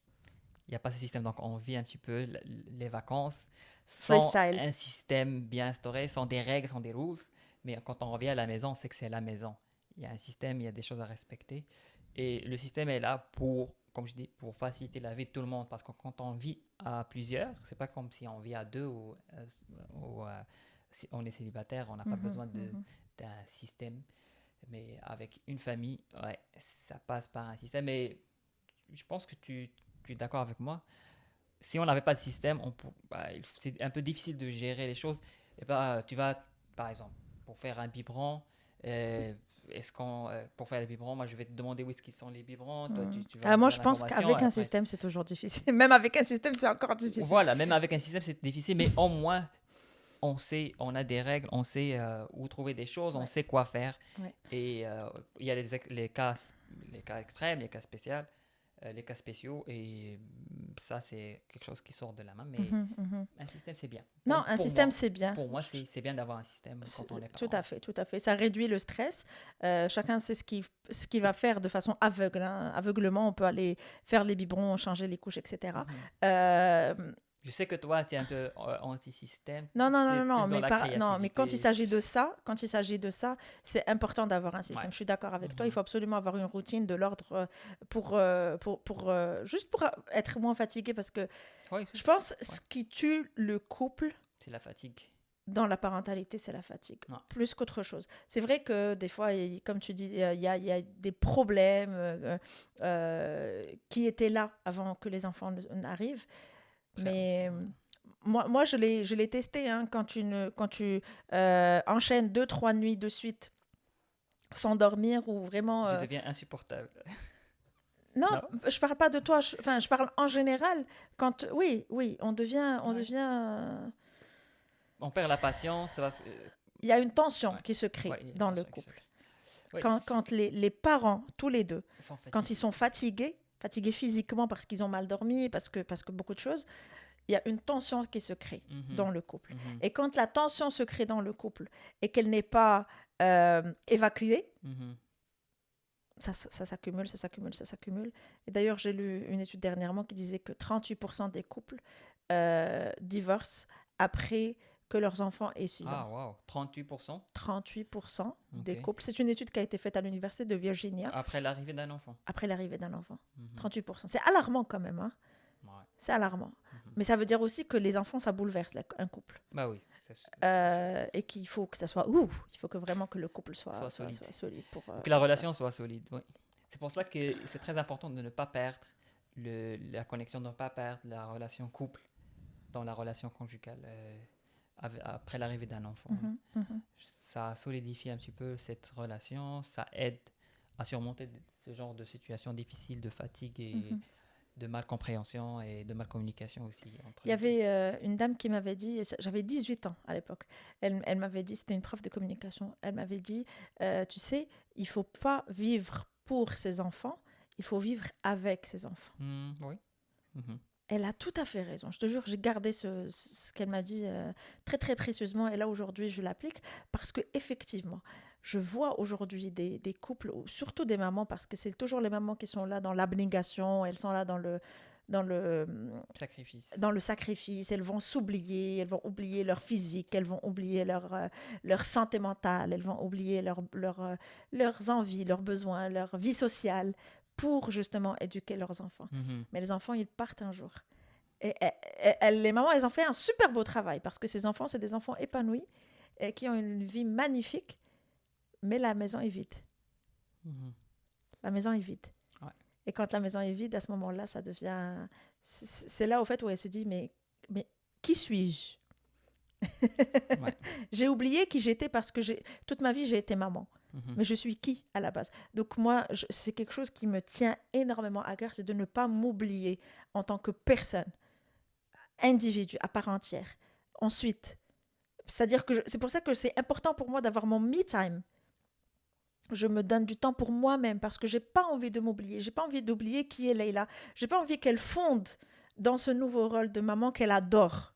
il n'y a pas ce système. Donc, on vit un petit peu les vacances sans Freestyle. un système bien instauré, sans des règles, sans des rules. Mais quand on revient à la maison, on sait que c'est la maison. Il y a un système, il y a des choses à respecter. Et le système est là pour, comme je dis, pour faciliter la vie de tout le monde. Parce que quand on vit à plusieurs, c'est pas comme si on vit à deux ou si on est célibataire, on n'a pas Mhm. besoin Mhm. d'un système. Mais avec une famille, ouais, ça passe par un système. Et je pense que tu es d'accord avec moi. Si on n'avait pas de système, c'est un peu difficile de gérer les choses. Et bah, tu vas, par exemple, pour faire un biberon, pour faire les biberons, moi je vais te demander où est-ce qu'ils sont les biberons, toi tu vas me Moi, dire je pense l'information. qu'avec un système, c'est toujours difficile. Même avec un système, c'est encore difficile. Voilà, même avec un système c'est difficile, mais au moins on sait, on a des règles, on sait où trouver des choses, on sait quoi faire. Ouais. Et il y a les cas extrêmes, les cas spéciaux, les cas spéciaux, et ça c'est quelque chose qui sort de la main, mais un système c'est bien. Non, un système, moi, c'est bien. Pour moi, c'est bien d'avoir un système quand on est parent. Tout à fait. Ça réduit le stress. Chacun sait ce qu'il va faire de façon aveugle. Aveuglement, on peut aller faire les biberons, changer les couches, etc. Je sais que toi, tu es un peu anti-système. Non, mais quand il s'agit de ça, c'est important d'avoir un système. Je suis d'accord avec toi. Il faut absolument avoir une routine de l'ordre juste pour être moins fatigué, parce que je pense ce qui tue le couple, c'est la fatigue. Dans la parentalité, c'est la fatigue, plus qu'autre chose. C'est vrai que des fois, comme tu dis, il y a des problèmes qui étaient là avant que les enfants n'arrivent. Mais moi je l'ai testé, hein, quand tu enchaînes 2-3 nuits de suite sans dormir, ou vraiment... Ça devient insupportable. Non, je parle pas de toi, je parle en général. Quand, oui, on devient... On perd la patience. Il y a une tension qui se crée dans le couple. Quand les parents, tous les deux, quand ils sont fatigués physiquement parce qu'ils ont mal dormi, parce que beaucoup de choses, il y a une tension qui se crée dans le couple. Et quand la tension se crée dans le couple et qu'elle n'est pas évacuée, ça s'accumule. Et d'ailleurs, j'ai lu une étude dernièrement qui disait que 38% des couples divorcent après que leurs enfants aient 6 ans. Ah, wow. 38%? 38% des couples. C'est une étude qui a été faite à l'université de Virginia. Après l'arrivée d'un enfant. 38%. C'est alarmant quand même. Hein. Ouais. C'est alarmant. Mais ça veut dire aussi que les enfants, ça bouleverse un couple. Bah oui. Et qu'il faut que ça soit... il faut que vraiment que le couple soit solide. Que la relation soit solide, oui. C'est pour cela que c'est très important de ne pas perdre la connexion, de ne pas perdre la relation couple dans la relation conjugale. Après l'arrivée d'un enfant. Ça solidifie un petit peu cette relation, ça aide à surmonter ce genre de situations difficiles, de fatigue et de malcompréhension et de malcommunication aussi. Il y avait une dame qui m'avait dit, j'avais 18 ans à l'époque, elle m'avait dit, c'était une prof de communication, elle m'avait dit, tu sais, il ne faut pas vivre pour ses enfants, il faut vivre avec ses enfants. Oui. Elle a tout à fait raison. Je te jure, j'ai gardé ce qu'elle m'a dit très, très précieusement. Et là, aujourd'hui, je l'applique parce qu'effectivement, je vois aujourd'hui des couples, surtout des mamans, parce que c'est toujours les mamans qui sont là dans l'abnégation, elles sont là dans le sacrifice. Elles vont s'oublier, elles vont oublier leur physique, elles vont oublier leur santé mentale, elles vont oublier leurs envies, leurs besoins, leur vie sociale, pour justement éduquer leurs enfants. Mais les enfants, ils partent un jour. Et les mamans, elles ont fait un super beau travail, parce que ces enfants, c'est des enfants épanouis et qui ont une vie magnifique, mais la maison est vide. La maison est vide. Ouais. Et quand la maison est vide, à ce moment-là, ça devient... C'est là, au fait, où elle se dit, mais qui suis-je? Ouais. J'ai oublié qui j'étais, parce que toute ma vie, j'ai été maman. Mais je suis qui à la base? Donc moi, c'est quelque chose qui me tient énormément à cœur, c'est de ne pas m'oublier en tant que personne, individu, à part entière. Ensuite, c'est-à-dire que c'est pour ça que c'est important pour moi d'avoir mon me time. Je me donne du temps pour moi-même, parce que j'ai pas envie de m'oublier. J'ai pas envie d'oublier qui est Leïla. J'ai pas envie qu'elle fonde dans ce nouveau rôle de maman qu'elle adore.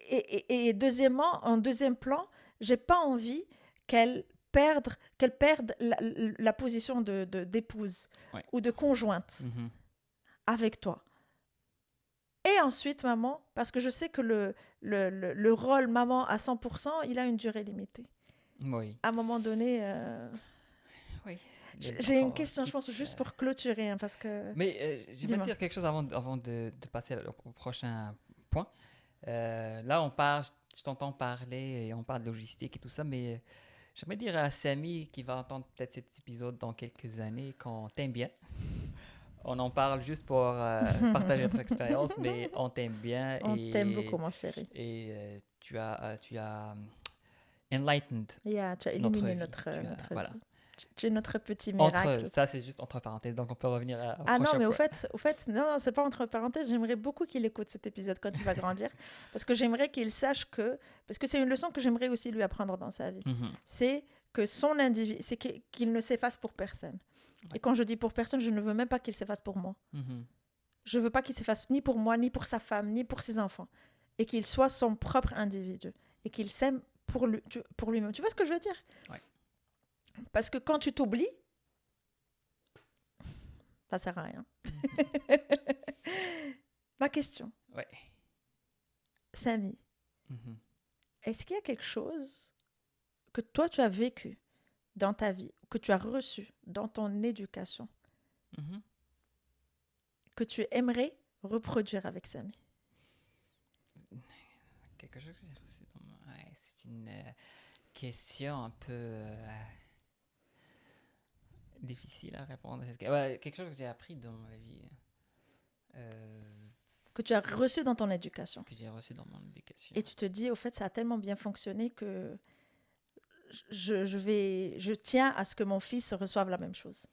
Et deuxièmement, en deuxième plan, j'ai pas envie qu'elle perde la position d'épouse ou de conjointe avec toi. Et ensuite, maman, parce que je sais que le rôle maman à 100%, il a une durée limitée. Oui. À un moment donné... Oui. J'ai une question, je pense, juste pour clôturer, hein, parce que... Mais j'aimerais dire quelque chose avant de passer au prochain point. Là, je t'entends parler et on parle de logistique et tout ça, mais J'aimerais dire à Samy qui va entendre peut-être cet épisode dans quelques années qu'on t'aime bien. On en parle juste pour partager notre expérience, mais on t'aime bien On t'aime beaucoup, mon chéri. et tu as enlightened Yeah, tu as notre illuminé vie. notre Voilà. vie. Tu es notre petit miracle. Ça, c'est juste entre parenthèses, donc on peut revenir au Ah non, prochain mais point. au fait, non, c'est pas entre parenthèses. J'aimerais beaucoup qu'il écoute cet épisode quand il va grandir, parce que j'aimerais qu'il sache parce que c'est une leçon que j'aimerais aussi lui apprendre dans sa vie. Mhm. C'est que son individu, c'est qu'il ne s'efface pour personne. Ouais. Et quand je dis pour personne, je ne veux même pas qu'il s'efface pour moi. Mhm. Je veux pas qu'il s'efface ni pour moi, ni pour sa femme, ni pour ses enfants, et qu'il soit son propre individu et qu'il s'aime pour lui-même. Tu vois ce que je veux dire? Ouais. Parce que quand tu t'oublies, ça sert à rien. Ma question, Ouais. Samy, Mhm. est-ce qu'il y a quelque chose que toi tu as vécu dans ta vie, que tu as reçu dans ton éducation, Mhm. que tu aimerais reproduire avec Samy? Quelque chose que j'ai reçu ouais, c'est une question un peu difficile à répondre. Ouais, quelque chose que j'ai appris dans ma vie, Que tu as reçu dans ton éducation. que j'ai reçu dans mon éducation. Et tu te dis, au fait, ça a tellement bien fonctionné que je tiens à ce que mon fils reçoive la même chose.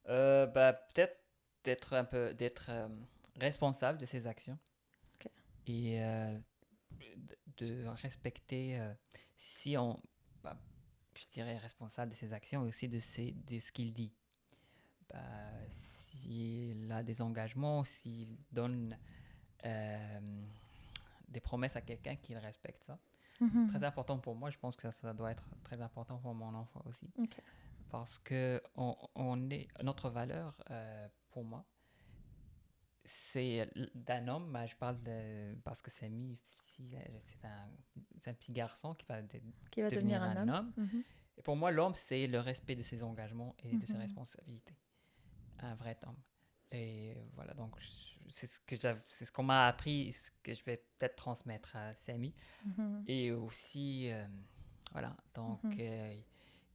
Peut-être d'être responsable de ses actions. Ok. Et de respecter, si on, bah, je dirais responsable de ses actions et aussi de ce qu'il dit. Bah, s'il a des engagements, s'il donne des promesses à quelqu'un, qu'il respecte ça. C'est très important pour moi. Je pense que ça doit être très important pour mon enfant aussi. Ok. Parce que notre valeur, pour moi, c'est d'un homme, mais je parle parce que Samy, c'est un petit garçon qui va Qui va devenir un homme. Mhm. Et pour moi, l'homme, c'est le respect de ses engagements et de ses Mhm. responsabilités. Un vrai homme. Et voilà, donc c'est ce qu'on m'a appris, ce que je vais peut-être transmettre à Samy. Mhm. Et aussi, voilà, donc, Mhm.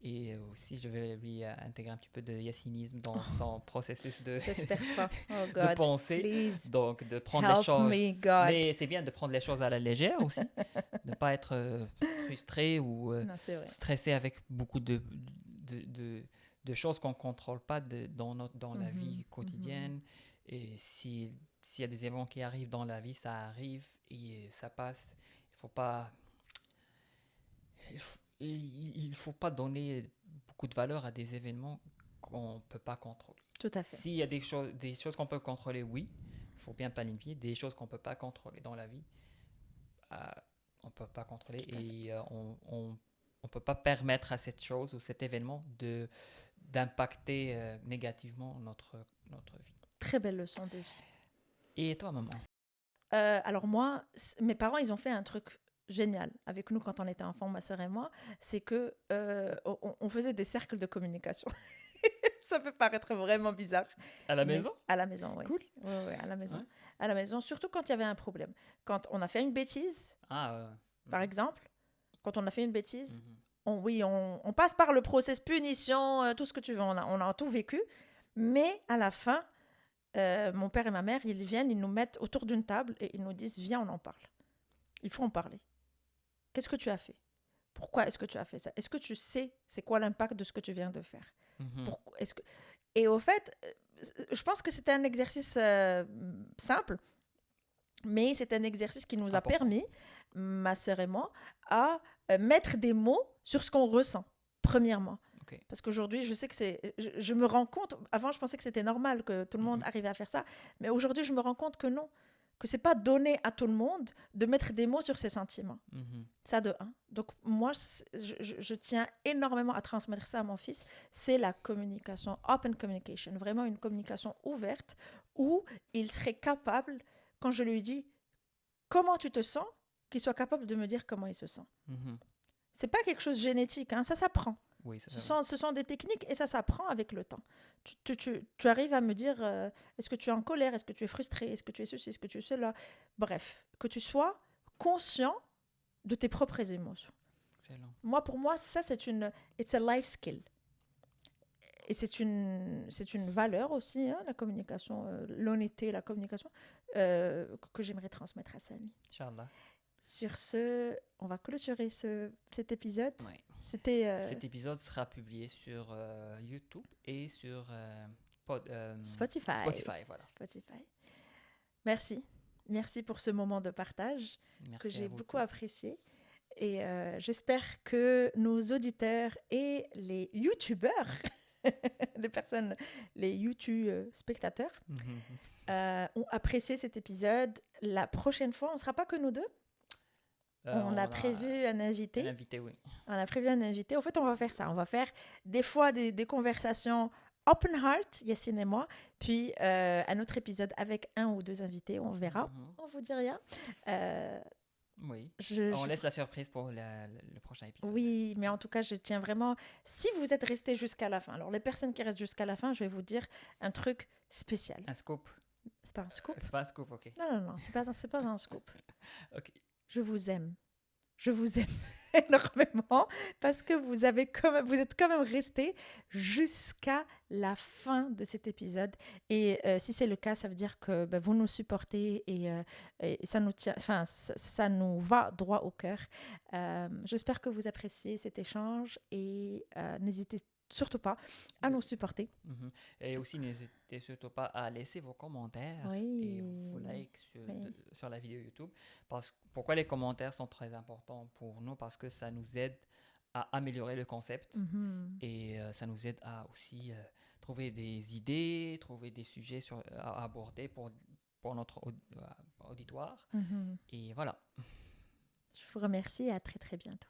et aussi je vais lui intégrer un petit peu de yassinisme dans son processus J'espère pas. Oh de God, pensée, please donc de prendre les help choses, me, God. mais c'est bien de prendre les choses à la légère aussi, de ne pas être frustré ou Non, c'est vrai. stressé avec beaucoup de choses qu'on ne contrôle pas dans la Mhm. vie quotidienne. Et s'il y a des événements qui arrivent dans la vie, ça arrive et ça passe. Il faut pas donner beaucoup de valeur à des événements qu'on ne peut pas contrôler. Tout à fait. S'il y a des choses qu'on peut contrôler, oui, il faut bien planifier. Des choses qu'on ne peut pas contrôler dans la vie, on ne peut pas contrôler et on ne peut pas permettre à cette chose ou cet événement d'impacter négativement notre vie. Très belle leçon de vie. Et toi, maman? Alors moi, mes parents, ils ont fait un truc génial avec nous quand on était enfants, ma sœur et moi, c'est que on faisait des cercles de communication. Ça peut paraître vraiment bizarre. À la maison? À la maison, oui. Cool. Oui, à la maison. Ouais. À la maison, surtout quand il y avait un problème. Quand on a fait une bêtise, par exemple, quand on a fait une bêtise, on passe par le process punition, tout ce que tu veux, on a tout vécu, mais à la fin, mon père et ma mère, ils viennent, ils nous mettent autour d'une table et ils nous disent, viens, on en parle. Il faut en parler. Qu'est-ce que tu as fait? Pourquoi est-ce que tu as fait ça? Est-ce que tu sais c'est quoi l'impact de ce que tu viens de faire? Et au fait, je pense que c'était un exercice simple, mais c'est un exercice qui nous a permis, ma sœur et moi, à mettre des mots sur ce qu'on ressent, premièrement. Okay. Parce qu'aujourd'hui, je sais que je me rends compte, avant je pensais que c'était normal que tout le monde arrivait à faire ça, mais aujourd'hui je me rends compte que non, que c'est pas donné à tout le monde de mettre des mots sur ses sentiments. Ça de un. Donc moi, je tiens énormément à transmettre ça à mon fils, c'est la communication, open communication, vraiment une communication ouverte où il serait capable, quand je lui dis comment tu te sens, qu'il soit capable de me dire comment il se sent. C'est pas quelque chose de génétique, hein, ça s'apprend. Oui, ce sont des techniques et ça s'apprend avec le temps. Tu arrives à me dire, est-ce que tu es en colère, est-ce que tu es frustré, est-ce que tu es ceci, est-ce que tu es cela. Bref, que tu sois conscient de tes propres émotions. Excellent. Pour moi, ça, it's a life skill. Et c'est une valeur aussi, hein, la communication, l'honnêteté, la communication, que j'aimerais transmettre à Samy. Inch'Allah. Sur ce, on va clôturer cet épisode. Oui. C'était Cet épisode sera publié sur YouTube et sur Spotify. Spotify, voilà. Spotify. Merci. Merci pour ce moment de partage Merci que à j'ai vous beaucoup tous. apprécié. Et j'espère que nos auditeurs et les YouTubeurs, les YouTube spectateurs, ont apprécié cet épisode. La prochaine fois, on ne sera pas que nous deux. On a prévu un invité. Un invité, oui. On a prévu un invité. En fait, on va faire ça. On va faire des fois des conversations open heart, Yacine et moi, puis un autre épisode avec un ou deux invités. On verra. On vous dit rien. Oui. On laisse la surprise pour le prochain épisode. Oui, mais en tout cas, je tiens vraiment... Si vous êtes restés jusqu'à la fin, alors les personnes qui restent jusqu'à la fin, je vais vous dire un truc spécial. Un scoop. C'est pas un scoop? C'est pas un scoop, ok. Non, c'est pas un scoop. Ok. Je vous aime. Je vous aime énormément parce que vous êtes quand même restés jusqu'à la fin de cet épisode. Et si c'est le cas, ça veut dire que vous nous supportez et ça nous tient, enfin, ça nous va droit au cœur. J'espère que vous appréciez cet échange et n'hésitez surtout pas à nous supporter. Et aussi, n'hésitez surtout pas à laisser vos commentaires et vos likes sur la vidéo YouTube. Pourquoi les commentaires sont très importants pour nous? Parce que ça nous aide à améliorer le concept et ça nous aide à aussi trouver des idées, trouver des sujets à aborder pour notre auditoire. Et voilà. Je vous remercie et à très très bientôt.